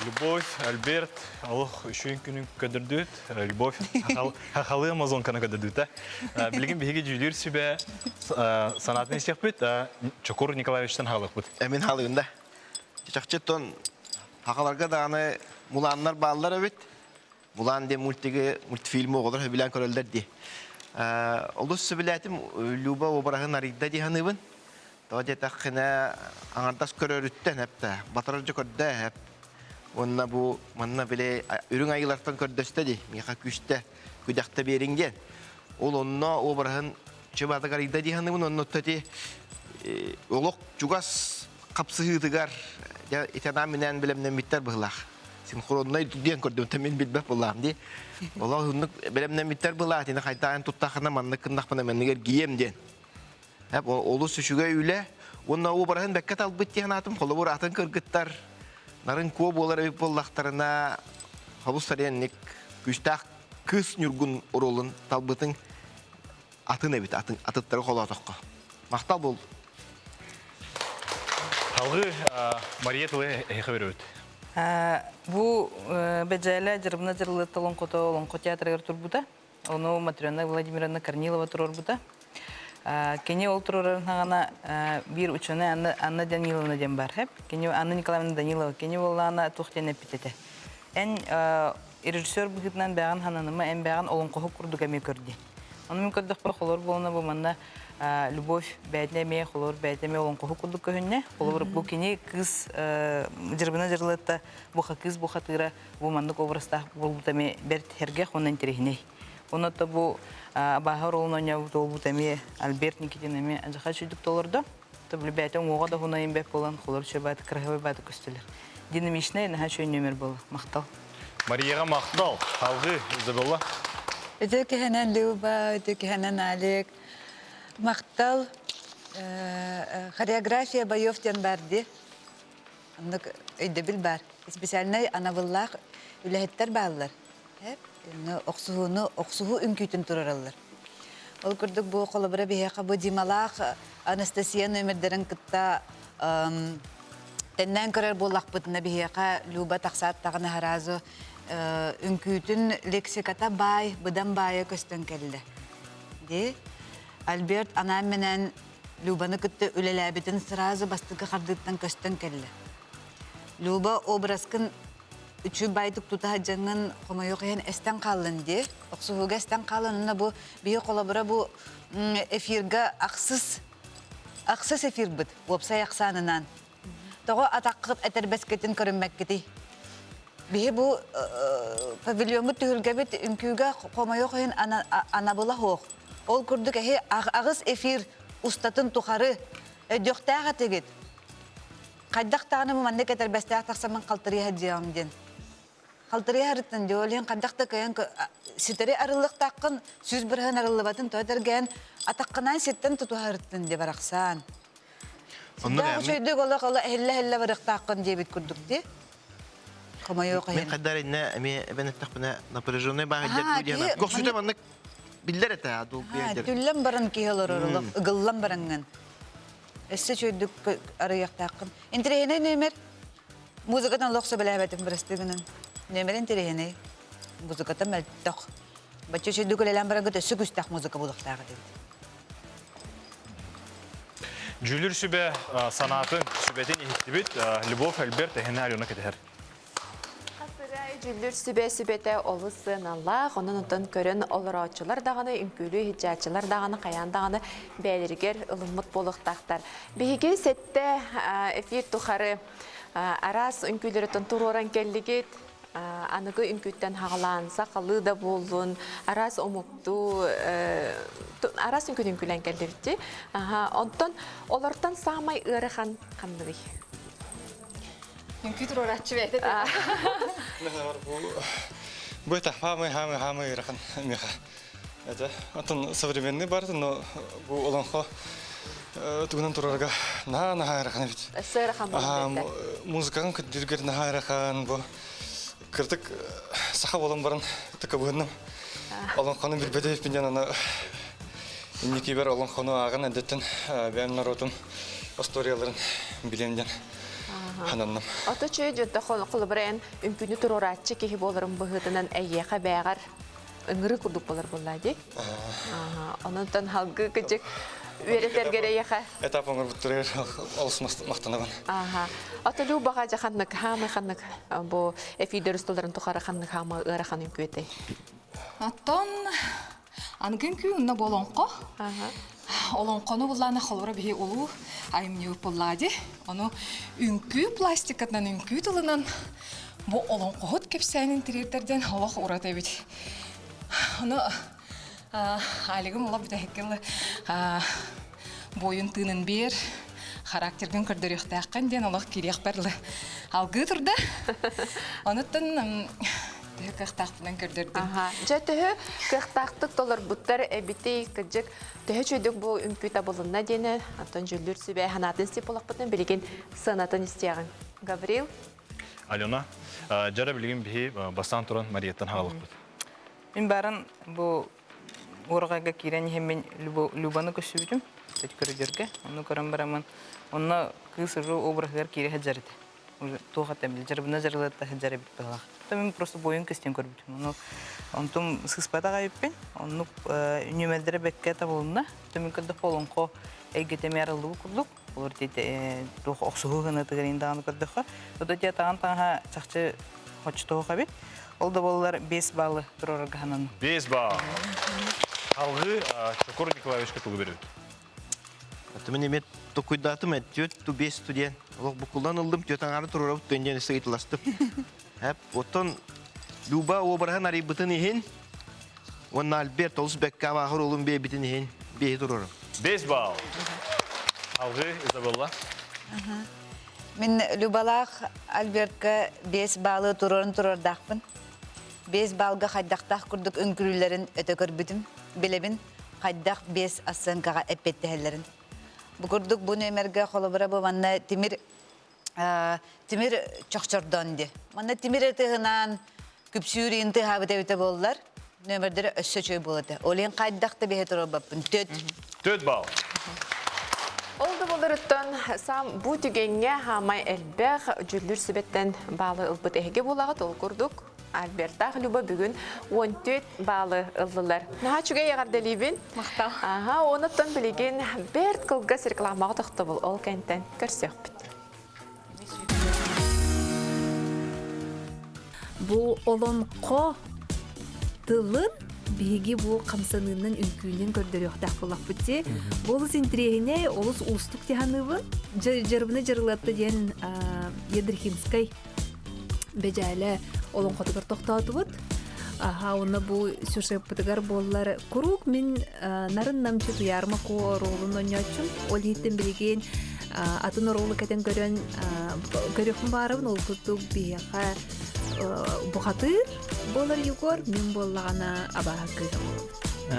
Любовь, Альберт, Аллах үшін күнін көдірдіт. Любовь, хақалы Амазонканы көдірдіт. Білген бейге жүйлер сөбе санатын естек бүт, Чокур Николаевичтен халық бүт. Әмін халығында. Чақчеттон хақаларға дағаны мұланлар бағалар өбіт. Мұлан де мультфильмі оғылар білен көрілдер де. Олыс сөбілетім Люба обырағын арыйда дейханыбын. Тоғады таққына аңардас көрөріттен әпті, батырыржы көрді әп. Онна bu manna bile ürün ayılardan kördöstedi. Miha küste küdakta beringen. Ol onna o barahın çıbadı garida dihanı bunun onna tati olok cugas kapsı hıdıgar ya itanaminen bilemden bitter bıhlak. Sinxronay diyen kördüm temin bilbep bulam di. Allah hınlık bilemden bitter bıhlak dine kaytağın tuttağına manna kındak bana menniger giyem den. Hep olu süşüge öyle. Onna o barahın bekkat albıt dihan atım kolu bur atın kırgıttar. Nарын көп олар өйіп боллақтарына хабус саренник күштақ күс нүргін оролын талбытың атын әбет, атыттары қола атаққа. Мақтал бол. Халғы Мария Тылы әйқы бері өт. Бұл бәджәлі жырымына жырлы Лонко театрығыр тұр бұда. Оны Матрена Владимировна Корнилова тұрыр бұда. Кене ол тұрырын ғана бір ученый Анна Даниловна ден бар. Кене Анна Николаевна Данилова. Кене ол ғана тұқтен әппететі. Ән режиссер бұғытынан бәған ғананымы ән бәған олың қоғы күрдік әме көрді. Оны мен көрдік бір қолыр болуына бұл манна любовь бәдіне қолыр бәдіне олың қоғы күрдік көхінне. Бұл кене қыз жырбына жырлытта бұға қыз бұға тыра бұл мандық обрастақ бұл бұтаме бәрт herге қонын терехіне. Оны да бұл Бахар олуна толбу тами Альберт Никитинами ажаха чүдүк толордо. Табли бәтен оға да хуна имбек болан холор чөбәт краховый бәт көстелер. Динамичный наха чөй номер бол. Мактал. Марияға мақтал. Халғы Изабелла. Өтөке ханан Люба, өтөке ханан Алек. Мактал хореография боев тен барды. Андык өйдө бил бар. Специальный анавыллах үләһеттер баллар. Оқсуғы үмкүйтін тұраралар. Ол күрдік бұл қолыбыра бейеқа бұл Дималақ Анастасия нөмірдерін күтті тәннен көрер бұл лақпытына бейеқа Люба тақсат тағына харазы үмкүйтін лексиката бай, бұдан байы көстен келді. Альберт анам менен Любаны күтті үлеләбетін сыразы бастығы қардықтан көстен келді. Люба образкын Üçü baydık tuta janın komayok hen esten kalın diye. Oksuğuga esten kalınına bu bir kolabora bu efirga aksız efir bud. Wopsa yaksanınan. Toğu atakıp eterbesketin körünmek gidi. Bir bu pavilyonu tühülge bit ünküga komayok hen anabula hoğ. Ol kurduk ehe ağız efir ustatın tuharı döktağa tegit. Kaydak tağını mannek eterbestea taksaman kaltırıya diyam den. Kaldırıya harıttın diyorlar, kandakta kayan siteri arılık takkın, süz bırağın arılıbatın toydargen, atakkınan sitten tutu harıttın diye baraksan. Daha şöydük ola helle varık takkın diye bit kurduk diye. Kama yok ayın. Ben kadar inne, ben ettik bana napırıcını bağıracak bu diyemem. Koksuyda manlık biller ete ya. Tüllem baran ki halar arılık, ıgıllam barangan. Esse şöydük arıyak takkın. İntireyene nemer? Muzikadan loksa belabetim bırastıgının. Nömerin tereyene muzikata meltok. Baca şöydük öleyen baran gıda sügüstak muzika buluktağı dedi. Jüllür sübe sanatın sübetin ihtibit Любовь Альберт ehine alyona keteher. Jüllür sübete olu sığınallah, onun otun körün olurağıçılar dağını, ünkülü hicacılar dağını, kayan dağını belirger ılımlık boluqtaqtar. Bihige sette efir tuharı aras ünkülері tuntur oran kelligit, anıgı ünkütten hağlansa qalı da bolun, aras omuktu, aras ünküt ünkülen keldirdi. Ondan olordan sağmay ırıqan qandığı. Ünküt oratçı beydi. Bu это хамы рахан меха. Это антон современный бар, но bu олонхо тугунан турарга на рахан бит. Сырахан болду. Музыканың көддүргөр на рахан бу. Кыртык саха болон барын тыкабыным. Олонхоны бир бедеп пинжан ана инники бер олонхоны аган әдеттен бән народун историяларын биленден. хананным. Ото чөй жөтті қылыбырайын үмкүні тұруратчы кехі болырым бұғытынан әйеқа бәғар ыңыры күрдік болар болады. Онынтан халғы күчік веретергері еқа. Этап оңыр бұттырыр олыс мақтанабын. Ото лу баға жақаннық, хамы қаннық бұл эфидер ұстыларын тұқары қаннық хамы ұра қаным көйті. Аттан ангын күй ұнна болонқо. Олонқоны бұлланы қолбыра бейі олу айымне ұпыллади. Оны үнкі пластикатынан үнкі тұлынан бұл олонқоғыт кепсәнің тірердерден олақ ұрат әбет. Оны алығым ұла бүті әккелі бойын тынын бер, характердің көрдіріқті әққан ден олақ керек бәрлі алғы тұрды. Оныттын кықтақпынан көрдірдім. Жәтігі кықтақтық толар бұттар әбіті күджік төһө чөйдік бұл үмкүйта болынна дені атын жүлдір сүбәй ханатын степ олақ бұтын білеген сынатын істеғін. Гаврил? Алена, жара білген бейі бастан тұран Марияттан хағалық бұд. Мен барын бұл орғайға керен емен Любаны көші көрі. Оны көрін барамын. Оны күйсірі обырғығар кере хәджарыды. Тоғат әмел, жарыбына жарылатта хәджары біп бағылақ. Мен просто бойын көстен көрбітім. Онтым сыспатаға өппен, оны үнемелдері бәкке табылында. Төмен көрді қолынқо әйгетеме арылығы күрдік. Олар дейді оқсығы ғына тұғырын дағаны көрдіқі. Ода де тағын-тағыға чақчы қочы тоғыға бет. Ол да болалар 5 балы тұрорға ғананы. 5 бал. Алғы Шокор Николаевичқа тұғы береді. Атымен емет тұқойдатым әттет, тұ 5 студент. Олық бұқылдан ұлдым, төтен ары тұрора бұт өнден істі ғайтыластым. Оттон Люба обырған арай бұтын ехен, онна Альберт олыс бәкка мағыр олым бей бітін ехен, бей тұрора. 5 бал. Алғы Изабелла. Мен Любалақ Альбертқа 5 балы тұрордақпын. 5 балға қайдақтақ күрдік үңкірілерін өте көрбітім, білебін қайдақ 5 асынқаға әппетті әлерін. Бұқырдық бұл нөмерге қолыбыра бұл манна Тимир чоқчордонды. Манна Тимир әтіғінан күпсүйірін тұхабыта өте болылар. Нөмердері өссі чөй болады. Олен қайдақты бейе тұру баппын. 4 бал. Олды болырыттан сам бұ түгенге хамай әлбәқ жүлдір сүбеттен балы ұлбыт әйге болағыт ол күрдік. Альбертақ Люба бүгін 14 балы ұлдылар. Наға чүге еғарды лейбін? Мақтал. Оныттан білеген бәрт қылғыз рекламаға тұқты бұл ол кәнттен көрсек біт. Бұл олонқо тылын беге бұл қамсанының үнкүйінен көрдері оқтақ болақ бұтте. Бұл синтрегіне олыс ұстық дегенівін жарыбыны жарылатты ден Едрихинскай бәжәлі олонқо тұғыр тоқтауды бұд. Оны бұл сюжет бұтығар болылар күрук мен нарын намчы тұярма ко ролын ойнатшым. Ол еттен білеген атын ролы кәтен көріқін барыбын ол күрдік бейеқа бұқатыр болар югор, мен болағана абаға көзі болды.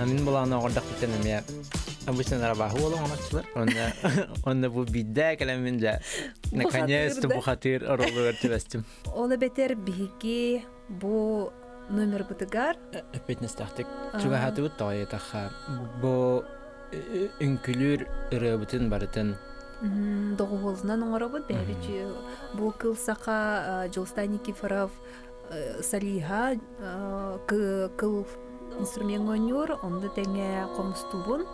Мен болағана оғырдақ біттен әме обычно арабахы болуң оңатшылар. Онда бұл бидді кәлемін жа наконец-то бұқатыр ролы өртебестім. Олы бетер бейге бұл номер бұтығар? Өпетнестақтық. Чуға хаты бұт тауы етаққа. Бұл үнкілер үрі бұтын барытын. Доғы олзынан оңыра бұд бәбі бұл кылсақа Жолстай Никифоров Салиха кыл инструмент ойнер, онды тәңе қомысту бұн.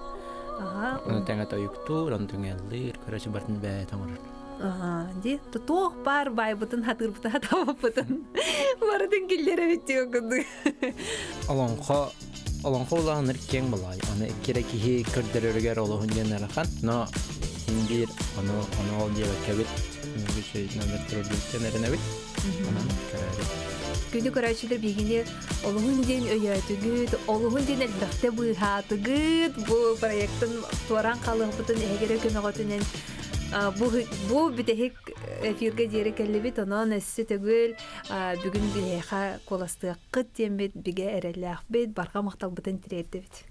Оны тәңе тойыкту, оны тәңе әлір, көрәші бартын бәй тамырыр. Де, тұтоқ бар бай бұтын, хатыр бұтын, хатава бұтын. Бардың келлері бетте өкінді. Олонқо олағыныр кен бұлай. Оны кере кейі көрдер өрігер олығын ден әріқан. Но индир, оны ол дебі кәбіт. Мүгі шей номер тұрдылықтен әрінәбіт. Онан көрәрі. Күні көрәшілер бейгіне олығын ден өйәтігіт, олығын ден әлбәқті бұйхатығыт. Бұл проекттің туаран қалығы бұтын әгері көмі ғотынен Бу битехик эфирге дери келлебит, онон эссе төгүл бүгүн бихеха коластык кыт тембит биге эреллах бит, барга мактал бутен тирептебит.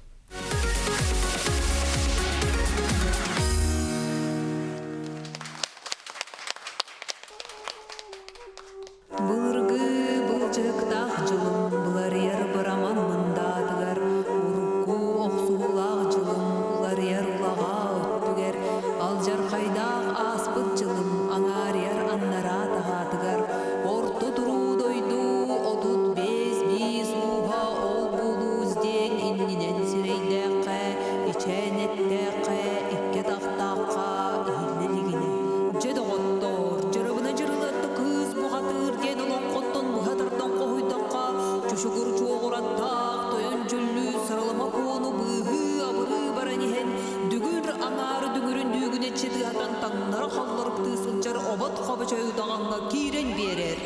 Бургы булжыктах жылым, булар ер бараман мындатыгар, урукку оксуулак жылым, булар ер улага өттүгер, ал жар кайдак аспыт жылым, аңар ер жақтан таңнары қаллырықты сылжар обот қобы чойдағанға кирен берер.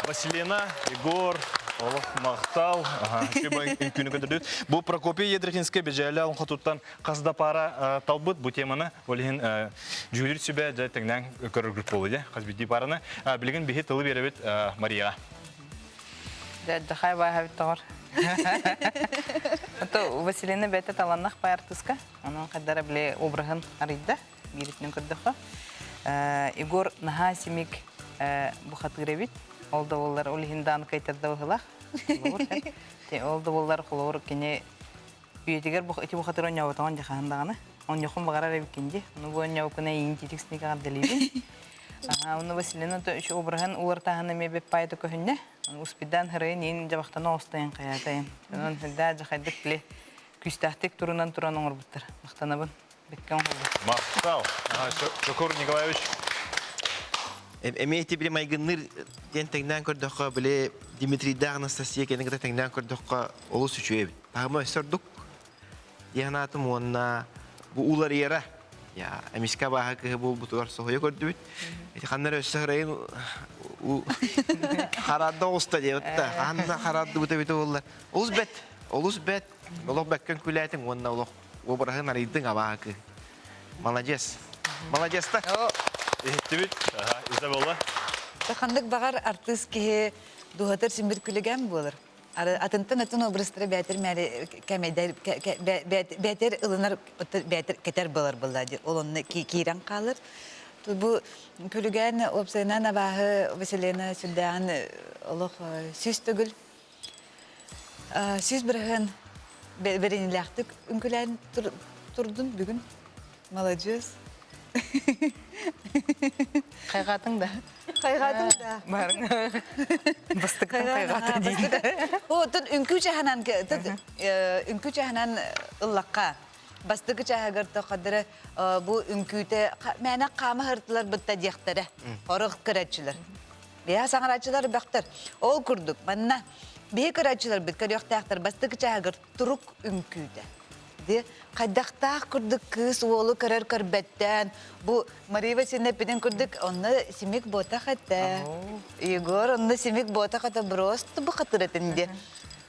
Василина, Егор, Олох Мақтал, бұл Прокопий Едрихинский бежәлі алын қатуттан қазда пара талбыт бұл теманы олығын жүгілер сүбә жәтіңнен көрігір болуды. Қазбетті параны білген бейхет тылы беребет Марияға. Дәдіқай бай хабит тағыр. Василина бәті таланнақ бай артыска. Оның қаддары біле обрығын арыйда. Беретінен көрдіқі. Егор наға семек бұқатығыр бит. Олда олар олихиндан кайтарда бұғылақ. Олда олар құлауыр кене үйетігер эти бұқатыр он яуы тағын жақағындағаны. Он яқын бағарар әбіккенде. Оны бұл он яуы күні ең тетіксіне қағар дәлейбін. Оны Василина үші обырған олар тағаны мебеп пайды көхінде. Успидан хырайын ең жабақтаны остайын қаятайын. Оның хілді жақайдық біле күстәқтек тұрынан тұран оңыр бұттыр. Мақтанабын. Беккен қолды. Мақтал. Шокур Николаевич. Эмейте биле майгынныр ден теңнән көрдөккө биле Дмитрий да Анастасия кенеге теңнән көрдөккө олус үчү. Пагма сордук. Янатым онна бу улар яра. Я эмиска баха ке бу бутугар сохой көрдүбүт. Эти ханнар өссөрөйн у харада оста дейотта. Анда харады бута бит олар. Олус бет. Олох беккен күләтин онна олох обрахын арыйдың абаакы. Молодец. Молодец та. Ehtibbit, Isabella. Тахандык багар артист ки дуһатыр симбир күлегән булыр. Атынтын атын образтыры бәтер мәре кәмәдәр бәтер ылынар бәтер кетер булыр булды. Олонны кирән калыр. Бу күлегән опсайнан абаһы Василина Сүлдән олох сүз түгел. Сүз бирген беренләхтик үнкүлән турдун бүген. Молодец. Қайғатың да. Қайғатың да. Барың. Бастықтың қайғаты дейді. Тұн үнкі жағынан ұллаққа. Бастығы жағығыр тоқадыры бұл үнкүйті мәні қамы ғыртылар бұтта дияқтары. Орық кіратшылар. Бея саңыратшылар бақтыр. Ол күрдік. Манна бей кіратшылар бұт көріқтақтар. Бастығы жағығыр тұрук үнкүйті. Қайдақтақ күрдік кыз олы көрер көрбеттен. Бұл Мария Васильевна педен күрдік, онны семек бота қатта. Егор, онны семек бота қатта бұросты бұл қатыр әтінде.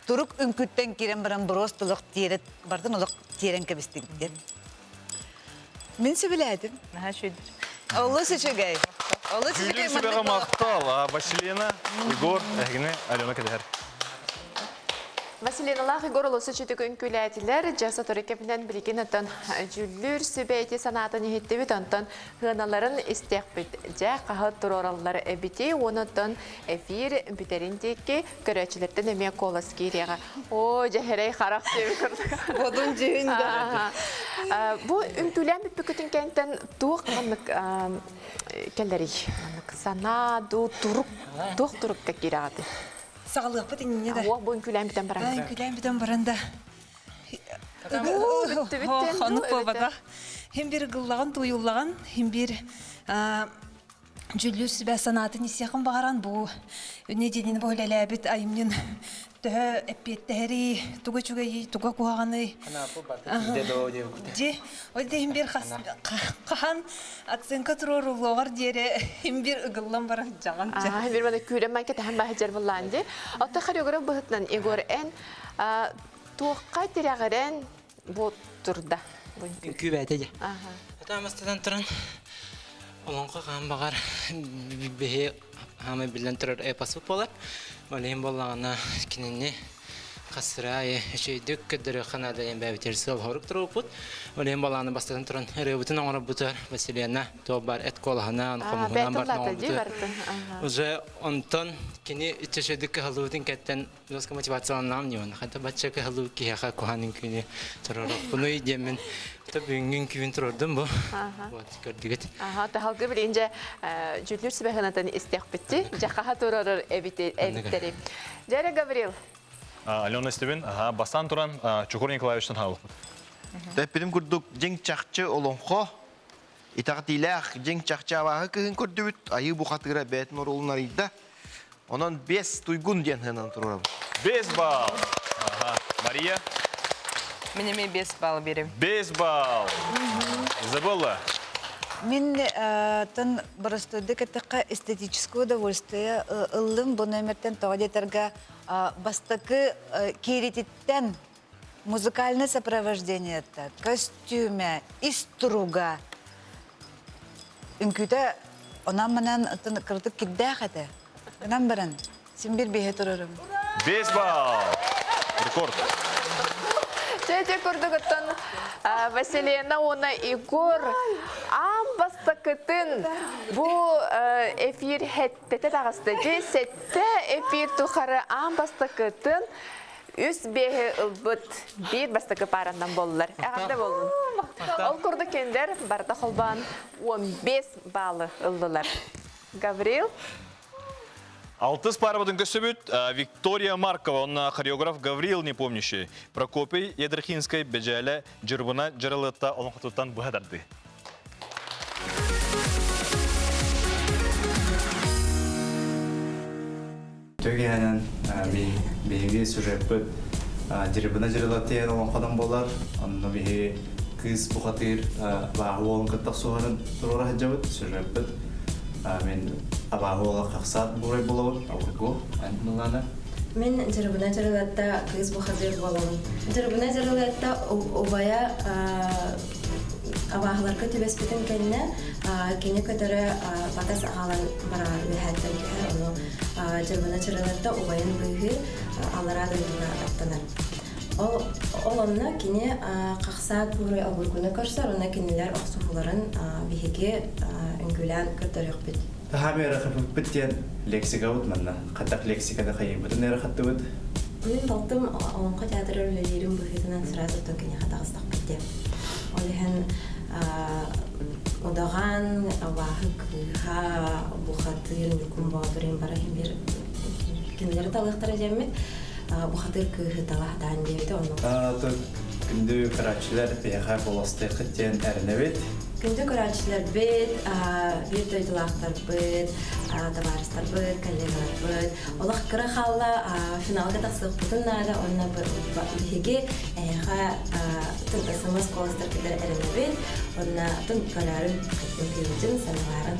Тұрук үнкүттен керен баран бұростылық терет, бардың олық терен кәбістігдер. Мен сөбіләдім. Олы сөшігай. Жүлі сөбәға мақтал, Василина, Егор, әгіне Алена кәдәр. Василиналах Игоролосы чүтігін күләтілер, жаса төрекепінен білген ұтын жүллүр сүбәйті санатын ехеттебет ұнтын ғыналарын істеқпіт. Жа қағыт тұроралары әбіте, оны ұтын эфир бүтеріндекі көрәчілерден әме қолас кереға. О, жәхерей қарақ сөйі күрді. Бодың жүйінді. Бұл үнтулән бүт бүкітін кәнттен туық қанық кәлдері. Сана, ду, туық тұрыққа кереғады. Сағылық бұд инне да. Оқ бұл күлән бітен баранда. Күлән бітен баранда. Ханық болбада. Хем бір ғыллаған, туйыллаған, хем бір жүлі сүбә санатын исеқін бағаран бұл. Өне денені бұл әләбіт айымнен түхі әппеттәрі, туға чүгәйі, туға қуағаны. Де, ойда хем бір қахан ацинка тұрор ұлғар дері хем бір ұғылан баран жаған. Хем бір бәді күрен мәнке тәхін бәхіджер бұлланды. Отты қариограф бұғытнан егор ән туаққа терәғірен бұл тұрда. Күбәті де. Атамастадан тұран олонға қан бағар бейі хамы білден тұрар әпасып болар. Олейін болағына кеніне қасыра үшейдік көдірі қанада ең бәбітерсі олғырық тұру бұд. Олейін болағына бастадан тұран рөбітін оңыры бұтар Василияна туа бар әт қолағына, қомығынан бар оңыр бұтар. Уже онтон кені үшейдік қалуытын кәттен жосқа мотивацияланам неуан. Қанта батча қалу кейаға қуғанын күні тұрарық. Бұны идемін бүгінген күйін тұрырдым бұл. Көрдігет. Тахалғы білейінже жүллер сүбәхінатын істеқ бітті. Жақаға тұрарыр әбіттері. Жәре Гаврил. Алена Стебен, бастан тұран Чукур Николаевичтен халық. Тәппедім күрдік жең чақчы олонқо. Итағатиләқ жең чақчы авағы күйін көрдігіт. Айы бұқатығыра бәтін орылынар еді. Онан 5 туйгун ден хынан тұрарым. 5 балл. Мария. Менеме 5 балл берем. 5 балл. Изабелла. Мен тан барастойды кәттіққа эстетическое удовольствие ылым бұл нөміртен тоғадетарға бастакы керететтен музыкальное сопровождение, костюме, иструга. Үнкүйті онан манан кірдік кеддәқ әді. Онан баран, сен бір бейе тұрырым. 5 балл. Рекорд. Чәте көрдігіттін Василияна оны Игор амбастакытын бұл эфир хәттеті тағысты. Сәтті эфир тұқары амбастакытын үс бейі ұлбыт бір бастакы парандан болылар. Әғамда болдың. Ол көрді кендер барда қолбан 15 балы ұлдылар. Гаврил. 6 парабудың көсі бүт. Виктория Маркова, онна хореограф Гаврил непомнящий. Прокопий Едрхинской бәжәлі жырбына жырылытта олон құтыттан бұғадарды. Төгенен бейге сюжет бүт. Жырбына жырылытта олон қадам болар. Онна бейге кыз бұғатыр бағы олын қыттақ суғарын тұрора хаджабыт сюжет бүт. Мен абағуыла қақсат бұрай болауын, ауырғы, әнділана. Мен жырбына жырылатта кыз бұқадыр болауын. Жырбына жырылатта обая абағыларға төбеспетін кәніне кене көтірі батас ағалан барар өйәттен кәр. Оны жырбына жырылатта обайын бұйғы аларады ұйға аттанар. Ол онына кене қақсат бұрай ауырғыны көрсар, оны кенелер оқсуғыларын бейге үнгілән көрдірек бүт. Тахами рахып бүттен лексика бұд манна. Қаттақ лексикада қайын бұтын әрі қатты бұд? Мен балтым олонқа театры өлелерін бұхетінен сразу тұн кене қатағыстақ бітті. Олеген одаған, авағы күйға, бұқатыр, мүкін бағдырын бара хембер кенелері талықтары жемет. Бұқатыр күйгі талақтан дебді оны. Күнді көрәтшілер бейға боласты қыттен әріне бет? Күнді көрәтшілер бет, бір тойдылақтар бет, товарыстар бет, коллегалар бет. Олақ кірі қалла финалға тақсық бұтыннады, онына бігеге әйға тұнтасымыз қолыстар кедер әріне бет, онына тұн көрәрін қыттың күйімден саныларын.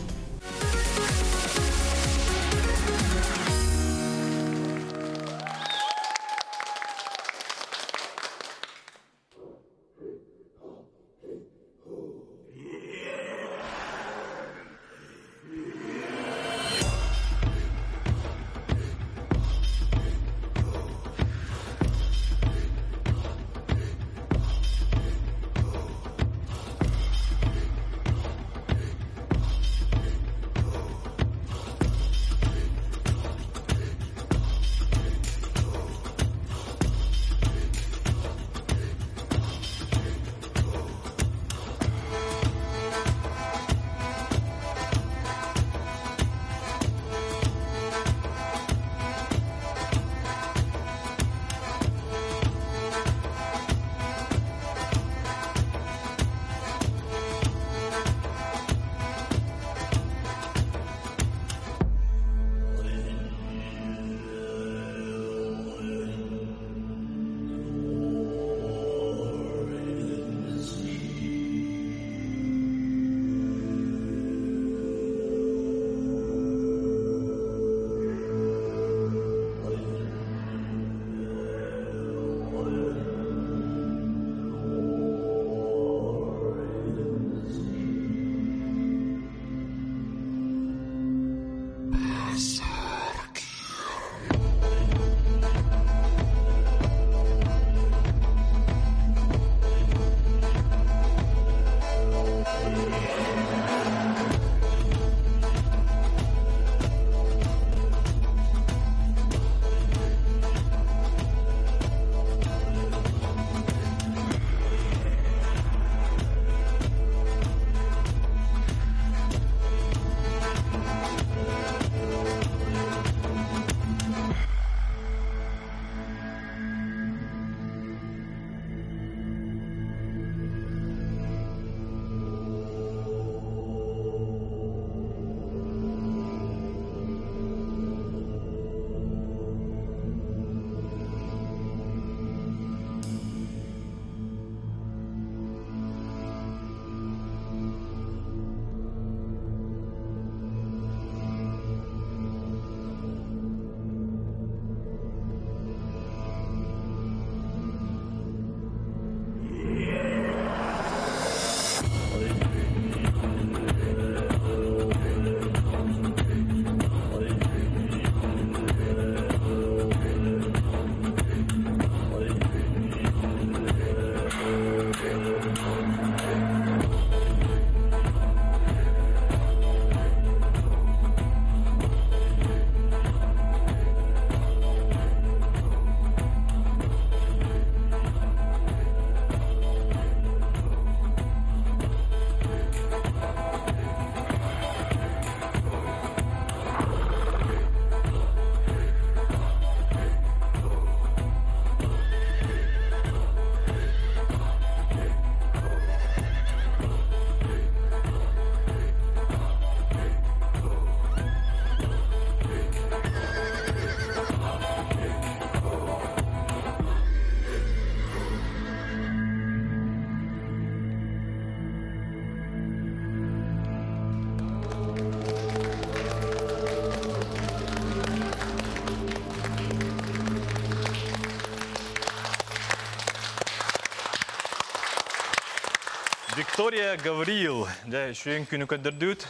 Виктория Гавриил, да, шуен күні көндірдіт.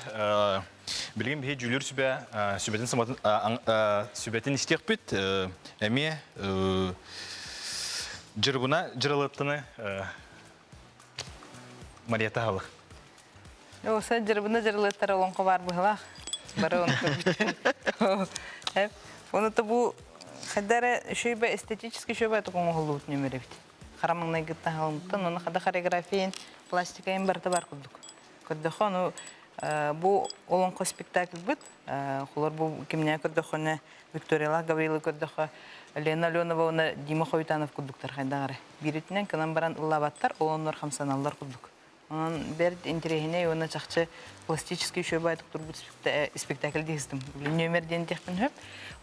Білген бейе жүлер сүбетін істек біт. Әме жырғына жырылыптыны Марията халық. Оса жырбына жырылыттар олонқы бар бұғылақ. Бары оны көрбітін. Оны бұ қадары шөйбі эстетический шөйбі тұқын ұғылы өт нөмірі біт. Қарамыңнай гыттан қалымыттан, оны қада хореографиян, пластикайын барты бар күрдік. Көрдіқ оны бұ олонқы спектакль бұд. Құлар бұ кеміне көрдіқ оны Виктория Гаврилы көрдіқ. Лена Ленова оны Дима Хойутанов күрдіктар қайдағары. Биретінен кынан баран ұллабаттар, олонлар қамсаналар күрдік. Onun berд интересіне оны жақшы пластический шөбі айтық тұрбыт спектакль дейістім. Нөмерден тектін хөп.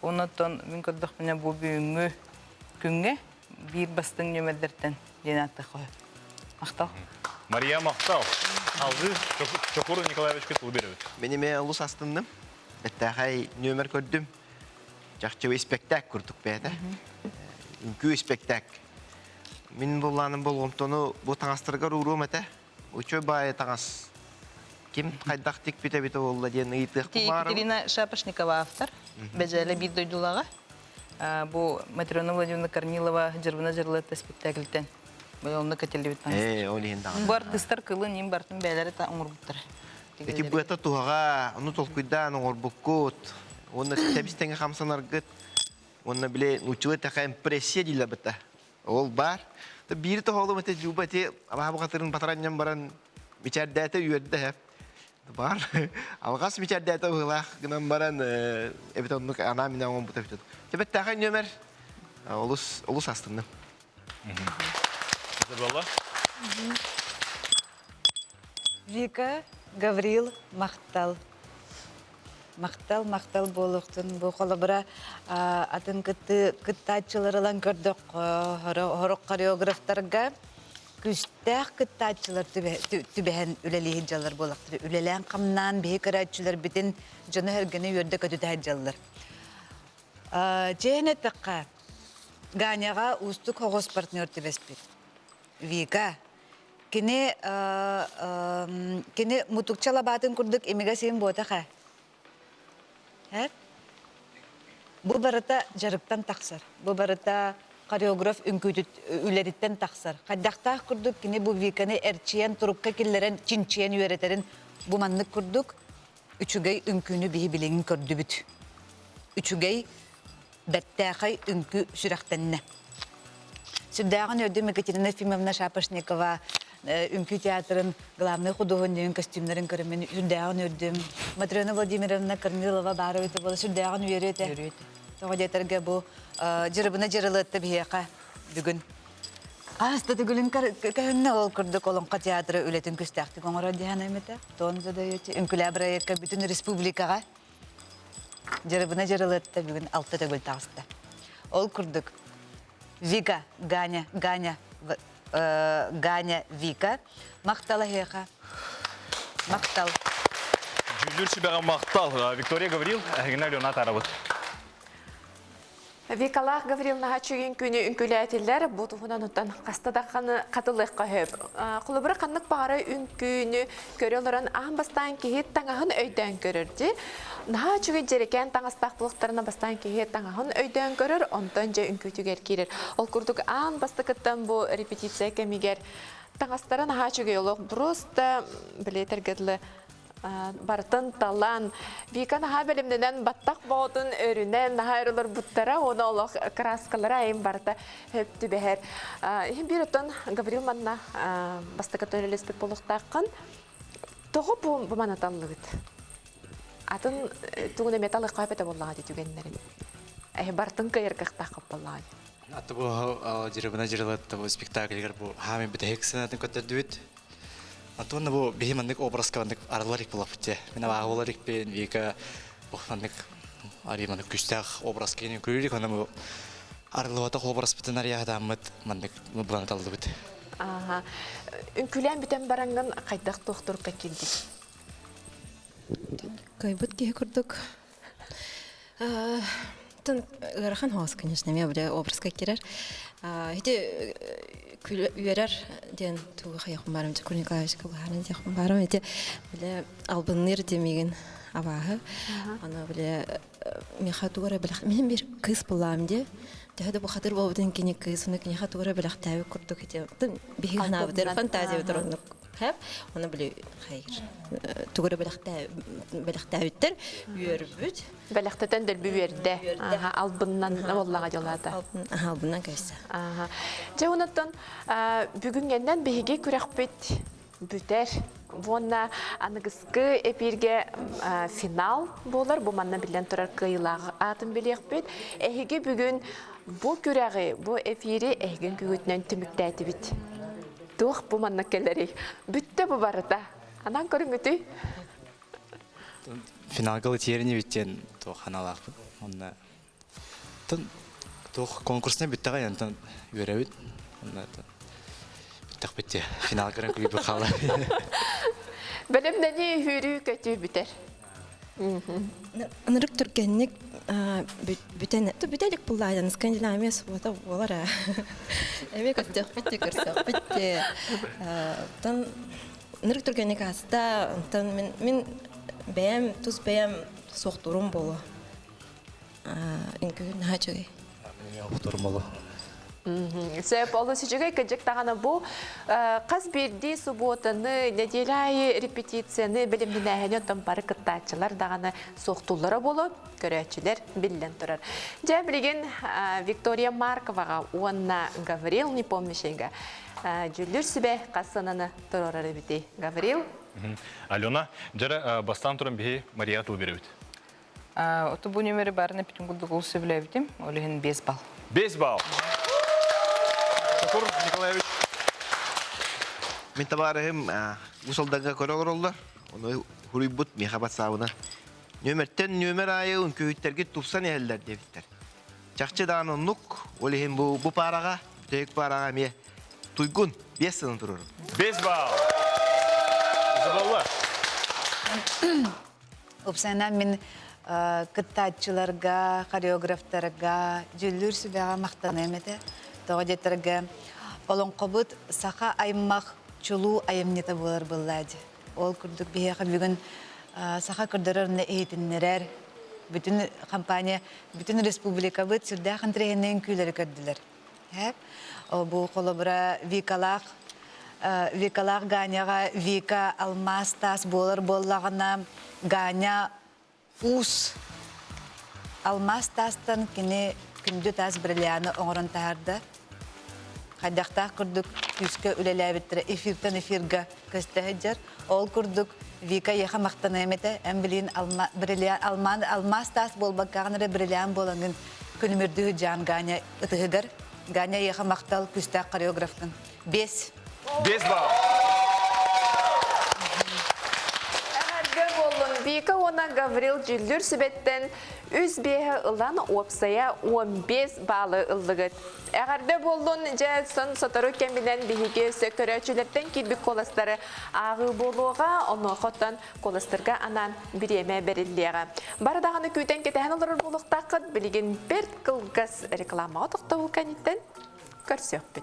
Онытын мен көрдіқ міне бұл бүйінгі күнге бір бастың нөмердерден ден аттық қой. Мақтал. Мария Мақтал. Алды Чокуру Николаевич Кытлыберович. Менеме ұлыс астындым. Әттәғай нөмер көрдім. Жақшы спектакль көрдік бәді. Үнкі спектакль. Мен болғаным болғымтоны бұл таңастырғар ұруым әті. Учой бай таңас. Ким қайдақ тек біте-біте олда ден ұйтық құмарым. Екатерина Шапошникова автор. Бәжәлі бір дойдулаға. Бұл Матрена Владимировна Корнилова жырбына жырлықты спектакльтен. Бұл оны көтелі бітмаңыз. Олейін таңыз. Бұл артыстар кылы нем бартын бәлері ұңыр бұттыр. Эти бұйта туғаға, оны толқуйдан ұңыр бұққот. Оны тәбістенге қамсанар ғыт. Оны біле ұчылы тәқа импрессия дейлі бұта. Ол бар. Бiri toholu mete juba te abah katırın pataranyan baran biçerdete üyerde hep var. Algas biçerdete hılah gınan baran evet onluk ana mina on bu tepet. Tepet takan nömer olus astındım. Isabella. Вика, Гаврил, Мақтал. Мақтал болуқтын. Бұл қолабыра атын кыттачыларылан көрдік хорық хореографтарға күстәқ кыттачылар түбәхен үлелейін жалар болуқтыр. Үлелән қамнан бейі қаратчылар бітін жаны әргені өрді көтіті жалар. Жейіне таққа Ганяға ұстық хоғыз партнер түбәспет. Вика, кені мұтықчала батын күрдік емеге сейін ботаға. Бұл барыта жарықтан тақсар. Бұл барыта хореограф үлеріттен тақсар. Қайдақтақ күрдік, кені бұл Виканы әрчиян, тұрыққа келлерін, чинчиян үйеретерін бұл маннық күрдік, үчігей үңкүйіні бейі білеңін көрді бүт. Үчігей бәттәқай үңкі сүрақтанына. Сүрдәғын өдім Екатерина Ефимовна Шапошникова Үнкі театрын главный художник костюмларын көрімен сүрдәғын өдім. Матрена Владимировна Корнилова бары өті болы сүрдәғын үйереті. Тоғы детерге бұл жырыбына жырылытты бейеқа бүгін. Аста түгілін кәйінне ол күрдік олыңқа театры үлетін күстәқті қоңыр өдіған әйметі. Тоғын зада өте. Үнкілі абырайырқа бүтін республикаға жырыбына жырылытты бүгін 6 түгіл тағысты. Ол күрдік Вика, Ганя, Вика, Мақтала Хеха. Мақтал. Жүлдер сүбәға Мақтал. Виктория Гаврил, Гена Леонат арабыт. Викалах Гаврилнаға чүйген күні үнкіләтелер бұтығынан ұттан қастадаққаны қатылыққа хөп. Құлыбыры қаннық бағары үнкүйіні көрелерін ағын бастан кейет таңағын өйден көрірді. Наға чүйген жерекен таңастақ бұлықтарына бастан кейет таңағын өйден көрір, онтан жа үнкүйтігер керір. Ол күрдік ағын бастықыттан бұл репетиция кәмегер. Таңастары наға чүйген олық бұрысты білетергідлі бартын талан. Вика наға бәлімденен баттақ бағытын өрінен наға өрілер бұттара, оны олық краскалары айын барта өпті бәхер. Бір өттін Гаврил манна бастықыт өрелеспек болуқтақын. Тоғы бұл манаталығыд. Атын туғын металлы қайпеті болуға детігенлерін. Бартын кайырқықтақ болуға. Аты бұл жырыбына жырылатты бұл спектакльгер бұл хами бітәйік сынатын көттерді. Антонна бұл беймандық образға арыларик болып бітте. Мен ағыларик бен Вика бұқмандық арымандық күштәқ образ кейінен көрерік. Оны бұл арылуатық образ бітін арияғда мандық бұланы талды біт. Үнкілен бітен бараңған қайдақ тоқтырыққа келдік? Кайбыт кеге күрдік. Рахан хоз, конечно, мен бұл образға керер. Üyerer den tuğ hayakım barım Çukur Nikolaevич Kılhanı yakın barım ete bile albınır demegin abahı. Ana bile mihatuğra bilak benim bir kız bulam diye. Daha bu hatır babdan kini kızını kini hatır'a bilak tabi kurduk ete. Bir hana bir fantaziya bir durum hep. Ona bile hayır. Tuğra bilak tabidir. Üyerbüt. Belekten del büyerde. Albından vallahi diyorlardı. Albından kaysa. Jonathan, bugün genden behige kürekbet büter. Vonna anıgıskı epirge final bolar. Bu manna bilen turar kıyılağı atın bilekbet. Ehige bugün bu küreği, bu efiri ehgen kügütnen tümüktäti bit. Tuğ bu manna kelleri. Bütte bu barıda. Anan körün ütü. Finalga ötüyerini bitten to kanalak. Onda to konkursuna bitti yani ton görevi. Onda bittik bitti. Final gören gibi kaldı. Benim de ne hürü kötü biter. Anırık Türkenlik bütelik bulaydan İskandinaviya suwata olara. Emek attık bitti kırsak bitti. Anırık Türkenlik hasta min beyem soğturum bolu. İnkü nahçıgı. Soğturum bolu. Sebep olasıcıga kecek tağına bu qaz birdi subotanı nedelay repetitsiyani bilimli nəhəni tampары kıttaçılar dağına soğtullara bolu görəçiler billen turar. Ja bilgin Виктория Марковаға онна Гаврил не помнишенга. Жүлдүр себе қасынаны турары бити. Гаврил. Алена, жара бастан туран бихи Мария Тулберевит. Ото bu numara barına bütün kulluk olsa bile bitim. Olihin 5 bal. 5 bal. Çukur Nikolaevich. Min tabarahım usaldaga korogorollar. Onu huribut mihabat savuna. Nömer ayı önköyütlerge tupsan eheller devitler. Çakçı dağın onluk, olihin bu paraga, teyik paraga miye tuygun 5 sınıf durur. 5 bal. Isabella. Upsana min kıttaççılarga, koreograflarga, jüllür sübäga maqtanam ete. Toğajetarga олон qobut saqa aymaq çulu ayamneta bolar bulladı. Ol kurduk bihe бүгүн saqa kırdararına eğitimler, bütün kampanya, bütün respublika bit sürdə xantrehenden küyleri kördüler. Hep bu kolabora Vikalaq ganyaga Vika almas tas bolar bollagana ganya us almas tastan kini kündü tas brilianı oңорон taharda. Haydaqta kurduk küske ülelebittere efirga köstehjar. Ol kurduk Vika yaha maqtanamete embilin brilian almas tas bolbakkanere brilian bolangın künümürdüğü jan ganya ıtıhıgar. Ganya yaha maqtal küste koreografın. 5 bal. Әһәргә болын Вика она Гаврил Жүлдүр сүбәттен үз беһе ылан опсая 15 балы ыллыгыт. Әгәрдә болын жа сон сотару кембинен биһиге сөкөрөчүләрдән килбик коластары агы болуга, оны хоттан коластырга анан биреме бериллега. Бардаганы күтен кетәһен олар булыктакыт билген бер кылгас реклама токтоо каниттен көрсөкпүт.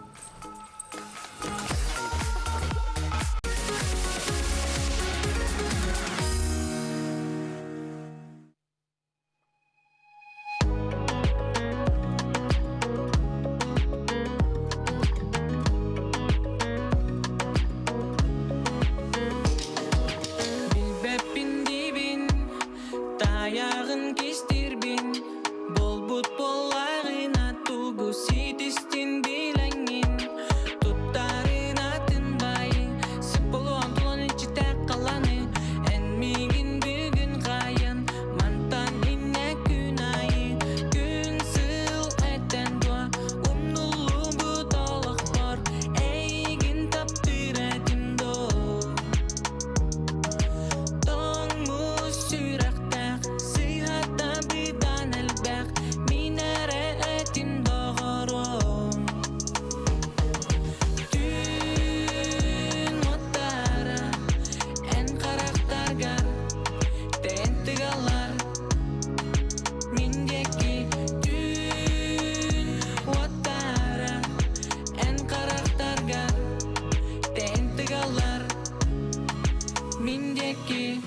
Mindeki.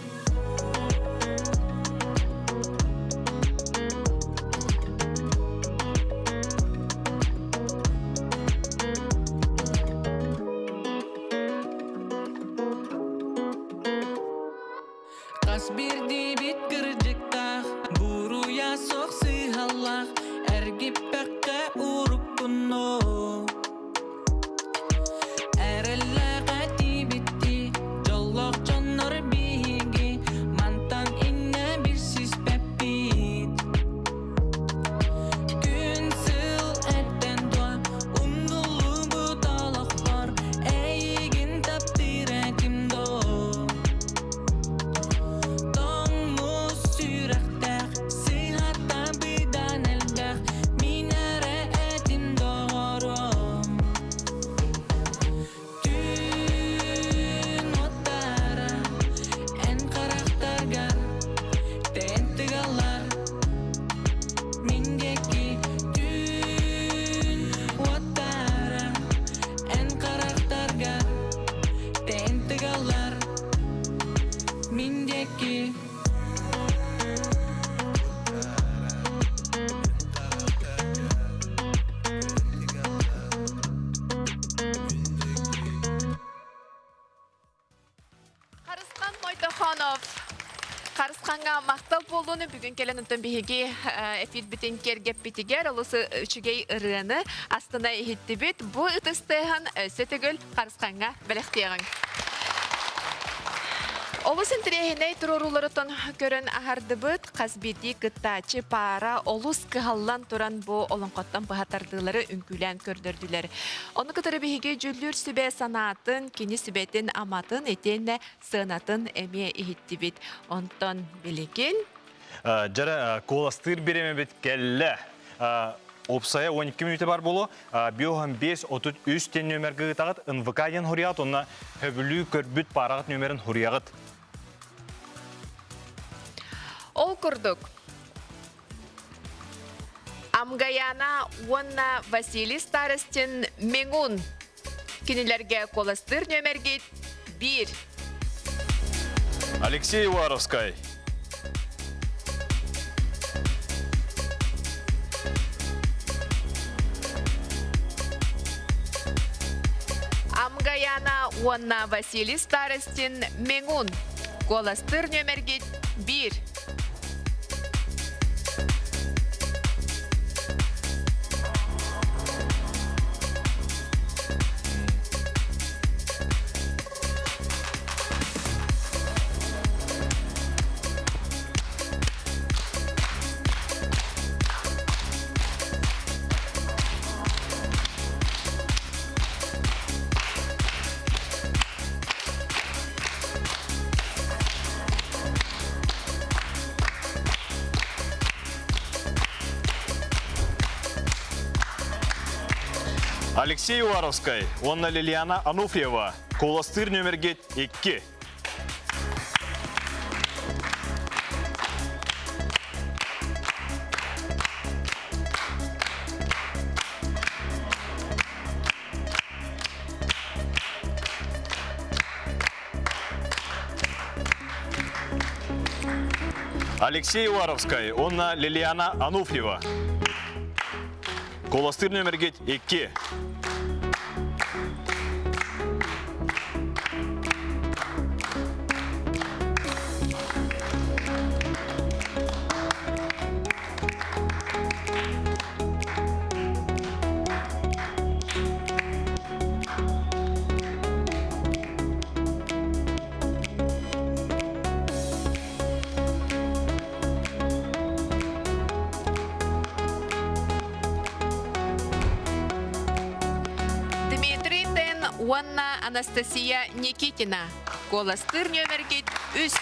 Kas bir dibit kırcıkta buruya soksi halak ergip pekka uruk kuno erelle kati bitti jollok jonor bigi mantan inne bir sis pepit gün sıl etten doa umdulu bu dalaklar eygin tapdiretim do Mindeki. Karıskan Moytoxonov. Karıskanға мақтал болуыны бүгін келен ұнтын бігеге эфир бітін кергеп бітігер, олысы үшігей ұрыны астына ехетті біт. Бұл ұтыстығын сөтігіл Карысқанға бәліқтеғін. Олус интерехиней туроруларытын көрін ағарды бұд, қазбеті күттачы пара олус кығаллан туран бұ олынқоттан бұхатардылары үңкілен көрдірділер. Оны күтірі бігеге жүллүр сүбе санатын, кені сүбетін аматын, етенне сынатын әме ехетті бит. Онтан білеген? Жара коластыр береме бет келі. Опсая 12 минуты бар болу, биохан 5-33 тен нөмергі ғытағыт, НВК-ен хурият, онна хөбілі көрбіт парағыт нөмерін хурияғыт. Ол күрдік. Амгаяна Уанна Василий Старостин Меңун. Кенелерге коластыр нөмерге 1. Алексей Варовскай. Амгаяна Уанна Василий Старостин Меңун. Коластыр нөмерге 1. Алексей Варовскай, Онна Лилиана Ануфриева, коластыр нөмерге 2. Алексей Варовскай, Онна Лилиана Ануфриева, коластыр нөмерге 2. Уанна Анастасия Никитина. Коластыр нөмерге 3.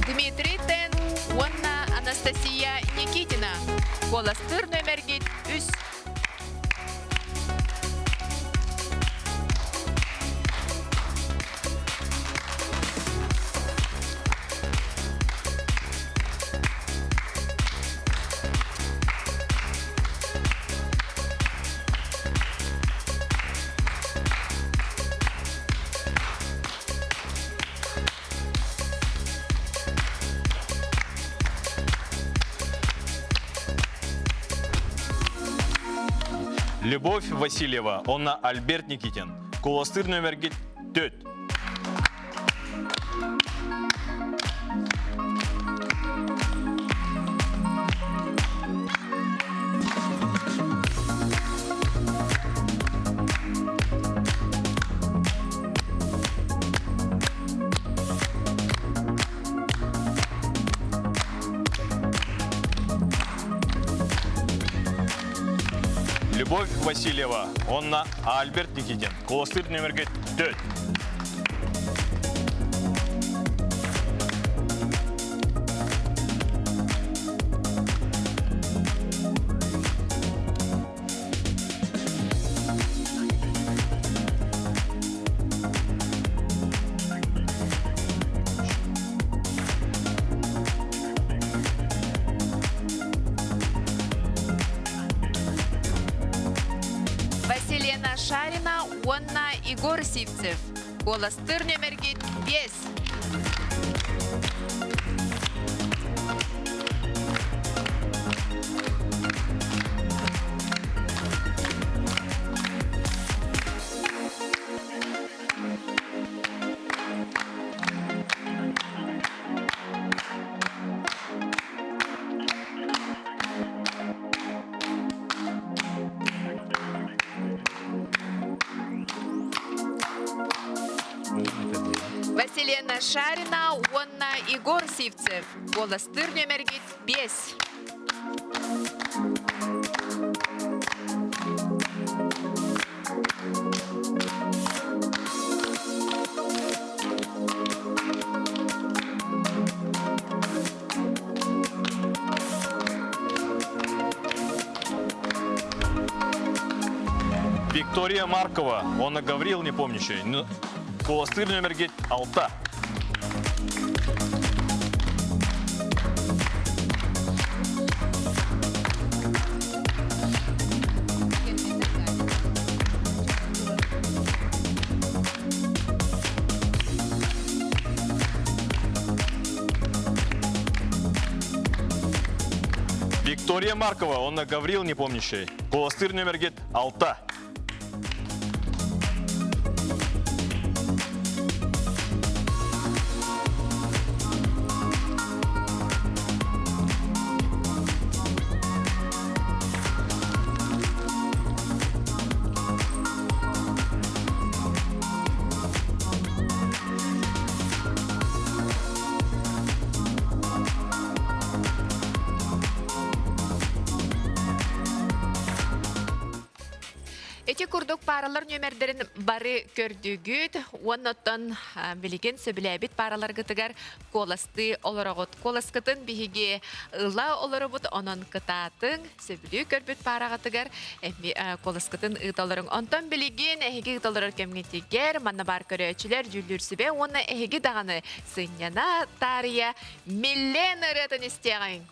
Дмитрий Тен, Уанна Анастасия Никитина. Коластыр нөмерге 3. Любовь Васильева, онна Альберт Никитин. Колостыр номерге 4. Любовь Васильева, онна Альберт Никитин. Колостыр номерге 4. Василина Шарина, онна Игорь Сивцев. Колостыр номерге 5. Василина Шарина, онна Игорь Сивцев. Колостыр номерге 5. Виктория Маркова, онна Гаврил Непомнящий. Колостыр номерге 6. Виктория Маркова, онна Гаврил Непомнящий. Колостыр номерге 6. Эти курдук паралар нөмердерин бары көрдүгүт, оннотон билеген сөбіләбит паралар гытыгар коласты олорогот. Коласкытын биһиге ыла олоробут, онон кытатын сөбілі көрбүт парагатыгар коласкытын ыталарын. Онтон билеген эхиги ыталарар кемгетигер, манна бар көрөчүлер жүлдүрсүбе, онна эхиги даганы сыньяна тария миллен ырытын истеген.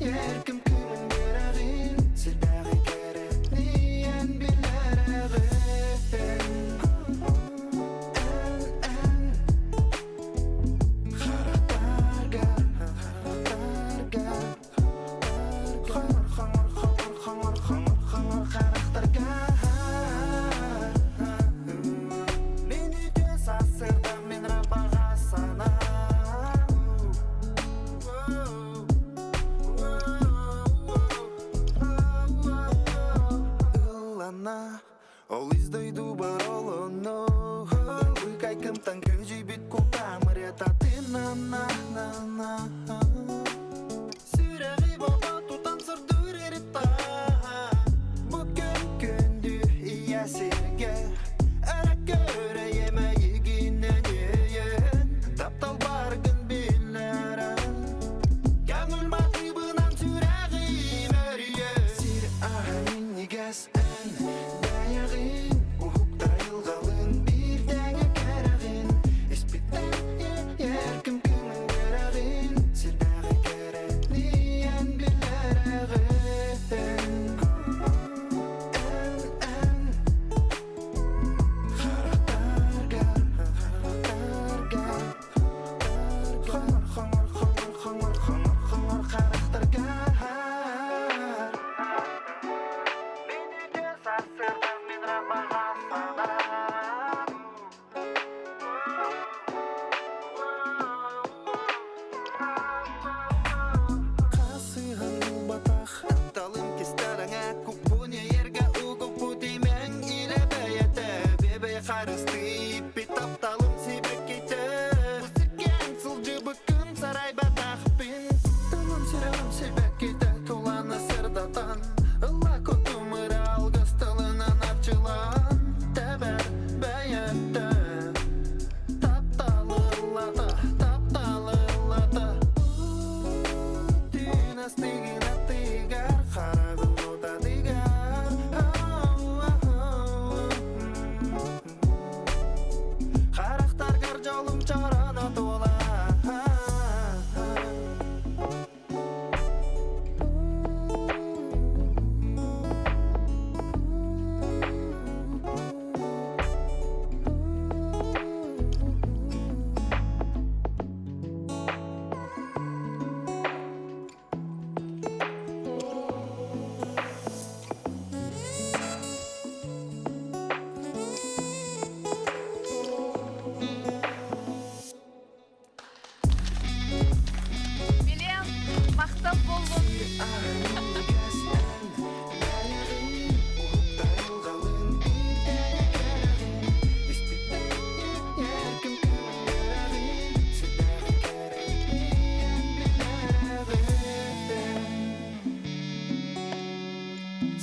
Erkim külün beragin, silbägi kerek, niyen bileragin.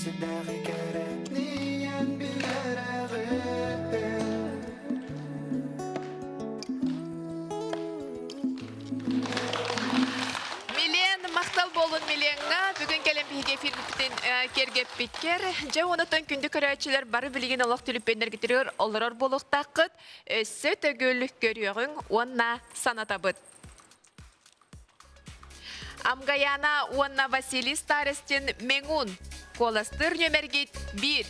Sidaqi kerek niyen bilerek Милен мақтал болын Миленға бүгін кәлем біге фильмтен кергеп биткер. Жа онытын күнді көрәтшілер бары білген олық түліппендер кетірер олырар болықтақыт өссі төгілік көріғын онна санатабыт. Амгаяна онна Василий Старостин Меңун. Коластыр нөмергет 1.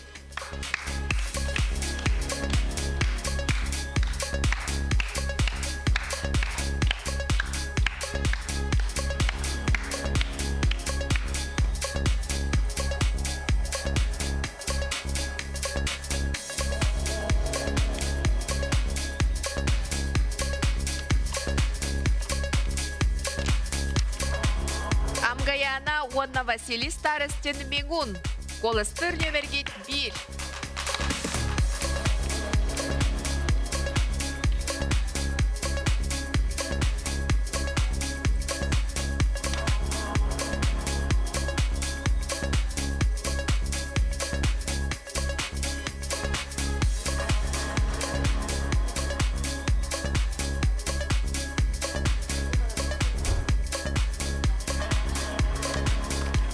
Амгаяна онна Василий Старостин Меңун. Коластыр нөмергет 1.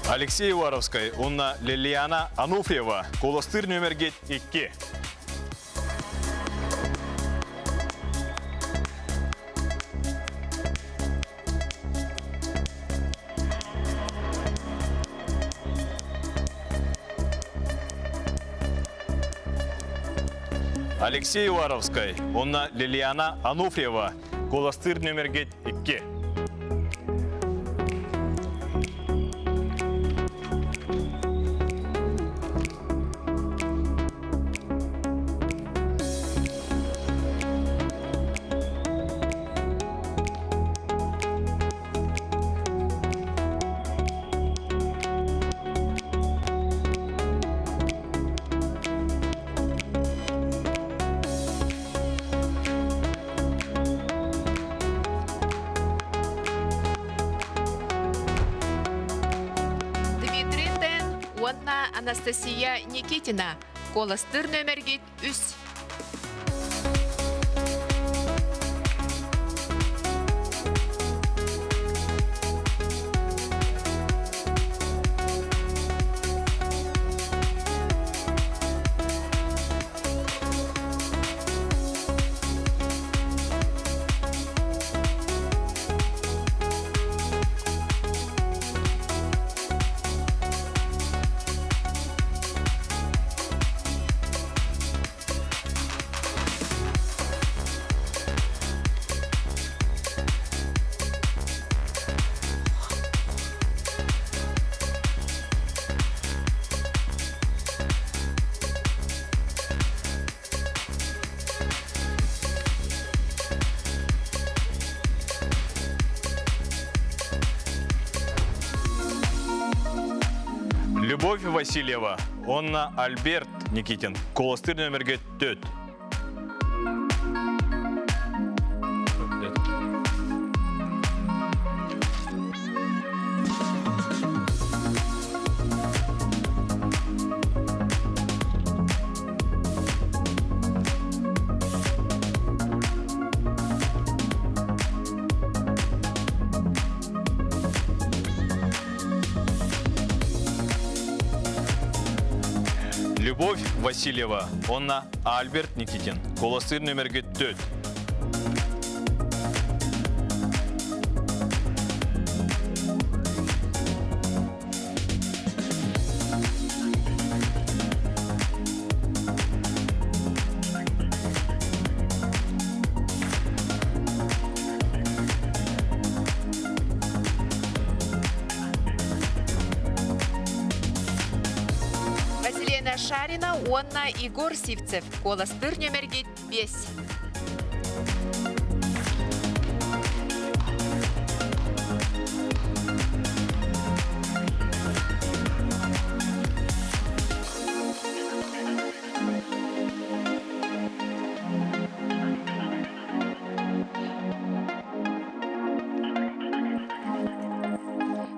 Алексей Варовской, онна Лилиана Ануфриева. Коластыр нөмергет 2. Алексей Варовской, онна Лилиана Ануфриева. Коластыр нөмергет 2. Анастасия Никитина. Коластыр нөмергет 3. Любовь Васильева, онна Альберт Никитин. Коластыр нөмергет 4. Любовь Васильева, онна Альберт Никитин. Коластыр нөмергет 4. Шарина, онна Игорь Сивцев. Коластыр нөмергет 5.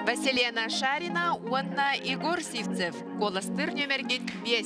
Василена Шарина, Уанна Игорь Сивцев. Колостыр номерген 5.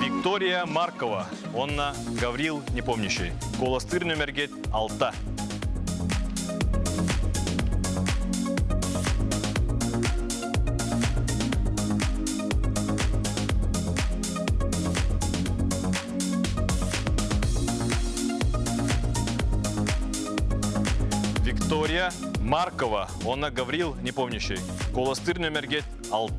Виктория Маркова, онна Гаврил Непомнящий. Колостыр номерге 6. Виктория Маркова, онна Гаврил Непомнящий. Колостыр номерге 6.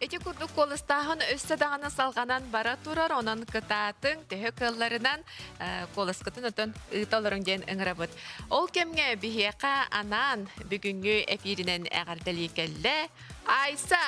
Эти курдук колыстағын өссі дағаны салғанан бара турар, онан кытатын, төхі кылларынан колыскытын өтін ұйталырың ден ұңырабыд. Ол кемге бігеқа анан бүгінгі эфирінен әғардалі келі Айса!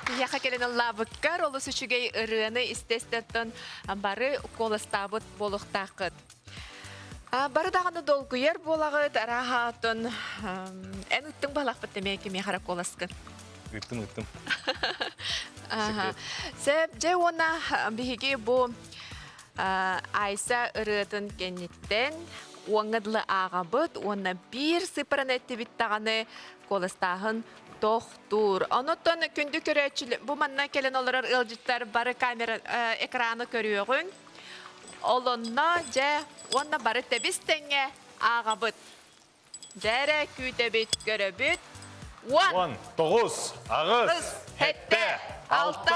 пияха келен лабыккар, олыс үчүгей ырыаны истестеттен бары коластабыт болуктакыт. Бары дағаны долгуер болагыт, арахатын, ән үттің балақпыт демеки мехара коласкын. Үттім. Сәп, же она биһиги бу Айса ырытын кенниттен, оңыдлы ағабыт, оны бір сыпырын әтті биттағаны коластағын тоқтур. Оныттан күнді көрәтшілі, бұл манна келен оларар ылжыттар бары камера экраны көріуғын. Олынна же, оны бары тәбістенге ағабыт. Дәрі күйтәбіт көрәбіт. 10, 9, ағыз, 7, 6,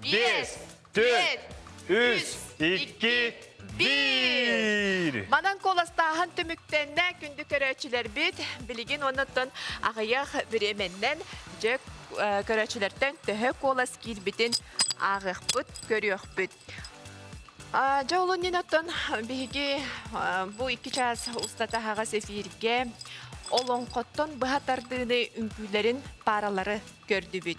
5, 4, 3, 2, 1. Манан коластағын түміктенне күнді көрәтшілер бит, білген оныттан ағаяқ біременнен же көрәтшілерден түхі колас кирбітін ағық бұт, көріөк бүт. Же олын ненаттан бігі бұл 2 час ұстатағаға сефирге олон қоттон бұхатардыны үңкүлерін паралары көрді бүт.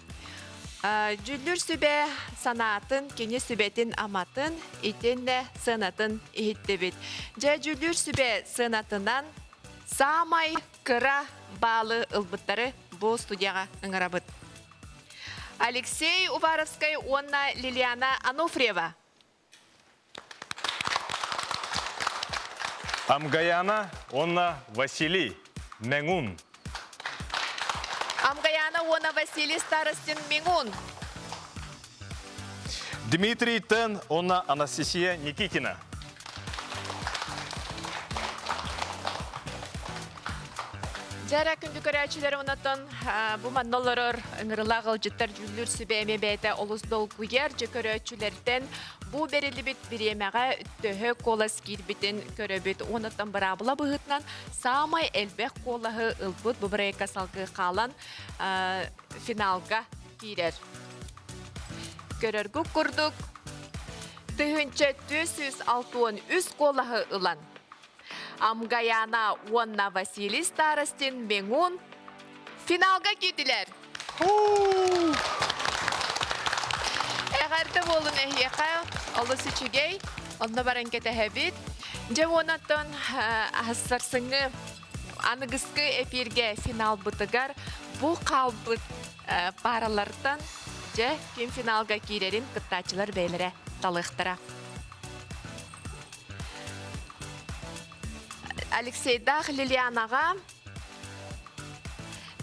Жүллүр сүбе санатын, кені сүбетін аматын, итенне сынатын ихитті бүт. Же жүллүр сүбе сынатынан самай кыра балы ылбыттары бұл студияға ыңырабыт. Алексей Уваровскай, онна Лилиана Ануфриева. Амгаяна, онна Василий Меңун. Амгаяна, онна Василий Старостин Меңун. Дмитрий Тен, онна Анастасия Никитина. Жара күнді көрәчілер онатын бұл манноларыр ыңырлағыл жыттар жүллүр сүбе әмебәйті олыс долгуер жы көрәчілерден бұл берілі біт біремеға түхі колас кирбітін көрәбіт. Онатын бірабыла бұғытнан самай әлбәқ колағы ұлбыт бұбырайқа салғы қалан финалға кирер. Көрәргі күрдік түхінші 263 колағы ұлан. Амгаяна, онна Василий Старостин Меңун финалға кетілер. Әғарды болын әйеқа, олы сүчігей, онна барын кеті әбет. Же онаттан асырсыңы анығысқы эфирге финал бұтығар бұл қалбыт паралардан же кем финалға кейлерін қыттачылар бәйлері талықтыра. Алексей Дах Лилианаға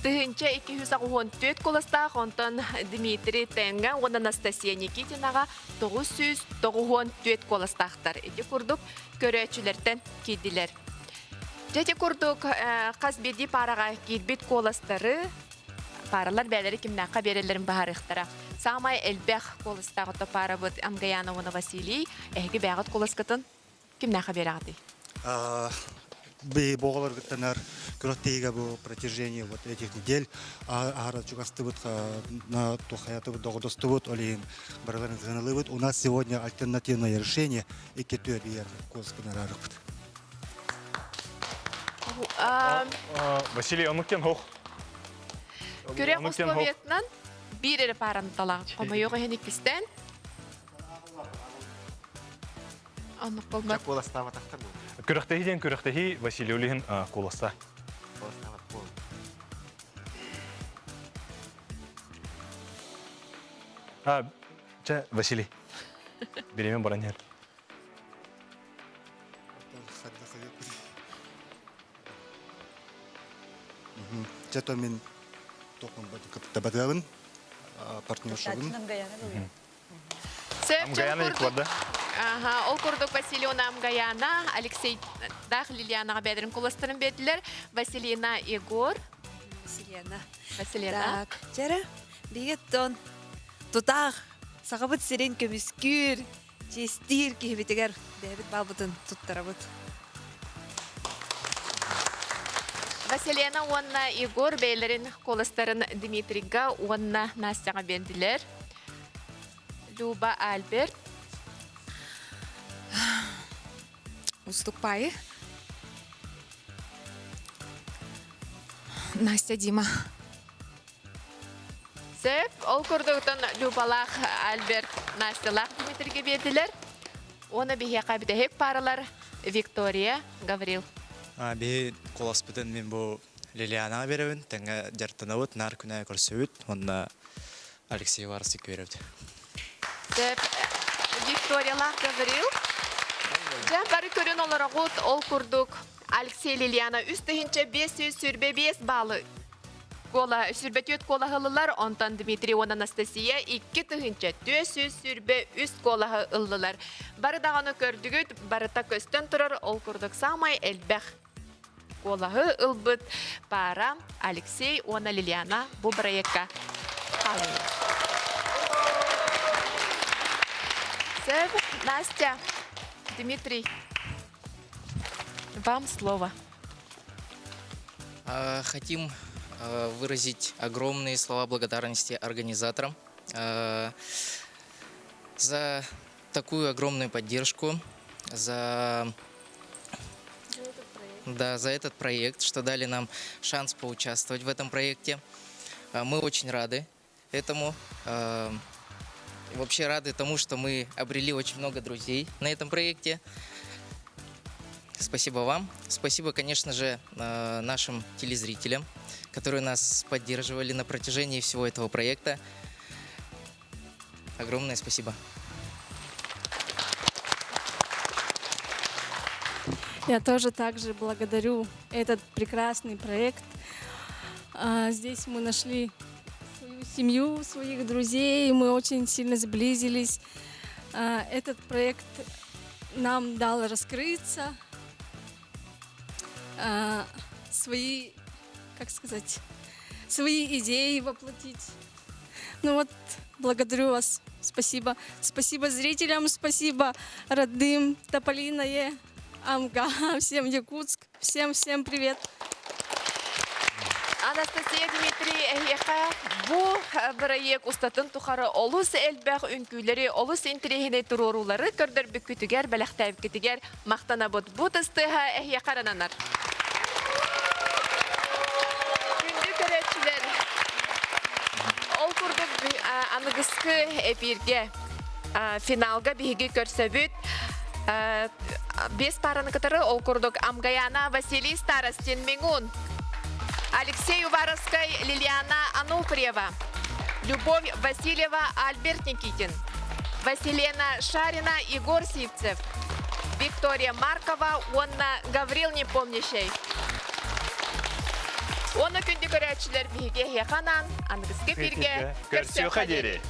тыгынча 264 коластақ, онтан Дмитрий Тенга, он Анастасия Никитинаға 994 коластақтар. Эти күрдік көрәтшілерден кеділер. Жәте күрдік қасбеди параға келбет коластары, паралар бәлері кімнаққа берелерін бағарықтара. Самай әлбәқ коластағы топары бұд Амгаяна оны Василий, әйгі бәғыт коласкатын кімнаққа берағды? Боғалар гыттанар көрөттейге бұл протяжение вот этих недель ағара чугасты бұд на тухаяты бұд доғыдосты бұд олейін бараларын зғаналы бұд. У нас сегодня альтернативное решение и кетуе бейер колсканар арық бұд. Василий, онуктен хоқ. Көрек условиятынан бір әрі параны талағы. Ома еғы хенік кістен. Анық болмат. Коластава тақтар бұл. Көріқтехиден көріқтехи Василий Олихин коласта. Василий. Беремен баран ер. Жато мен тоқын табадағын, партнершығын. Амгаяна екварды. Ол күрдік Василиона Амгаяна, Алексей Дах Лилианаға бәдірін қоластырын бәділер. Василина Егор. Василина. Жәрі, бейгеттон тұтақ, сағабыт серен көміскүр, жестір кейбетігер бәбіт балбытын тұттара бұд. Василина онна Егор бәйлерін қоластырын Дмитрийға онна Настяға бәділер. Люба Альберт. Уступай. Настя Дима. Сөп, ол көрдігітін Любалақ, Альберт, Настелақ Дмитрийге берділер. Оны біге қабітехек паралар Виктория, Гаврил. Бе қоласпытын мен бұл Лилиана беребін, тәңі жартынауыт, нар күнә көрсөбіт, онда Алексей Варсы көребді. Сөп, Виктория Лақ, Гаврил. Жан бары көрін оларағыт, ол көрдік Алексей Лилиана үстігінші 500 сүрбе 5 балы. Кола сүрбетөт кола хылылар, онтан Дмитрий он Анастасия 2 тыгынча 400 сүрбе үст кола хылылар. Бары дағаны көрдігіт, барыта көстен тұрар, ол көрдік самай әлбәқ. Колахы ылбыт пара Алексей он Лилиана бұл проектка қалын. Сөп, Настя, Дмитрий, вам слово. Хотим выразить огромные слова благодарности организаторам за такую огромную поддержку, за этот проект, что дали нам шанс поучаствовать в этом проекте. Мы очень рады этому. Вообще рады тому, что мы обрели очень много друзей на этом проекте. Спасибо вам. Спасибо, конечно же, нашим телезрителям, которые нас поддерживали на протяжении всего этого проекта. Огромное спасибо. Я тоже также благодарю этот прекрасный проект. Здесь мы нашли свою семью, своих друзей, мы очень сильно сблизились. Этот проект нам дал раскрыться, свои, как сказать, свои идеи воплотить. Ну вот, благодарю вас, спасибо. Спасибо зрителям, спасибо родным, Тополиное, Амга, всем Якутск, всем привет. Анастасия Дмитрий Эхеха, bu проект устатын тухары олус элбэх үнкүлери, олус интерехине турурулары көрдөр бүкүтүгер, бәләхтәйб кетигер, мақтана бұд ыстыға Эхехарананар. Күнді көрәтшілер, ол күрдік анығысқы эпирге, финалға биһиги көрсөбүт, 5 параны кытары ол күрдік Амгаяна Василий Старостин Меңун, Алексей Уваровской, Лилиана Ануфриева, Любовь Васильева, Альберт Никитин, Василена Шарина, Егор Сивцев, Виктория Маркова, Онна Гаврил Непомнящей. Онна күнді көрәтшілер біге яқанан, аңғызғы бірге көрсі қадері.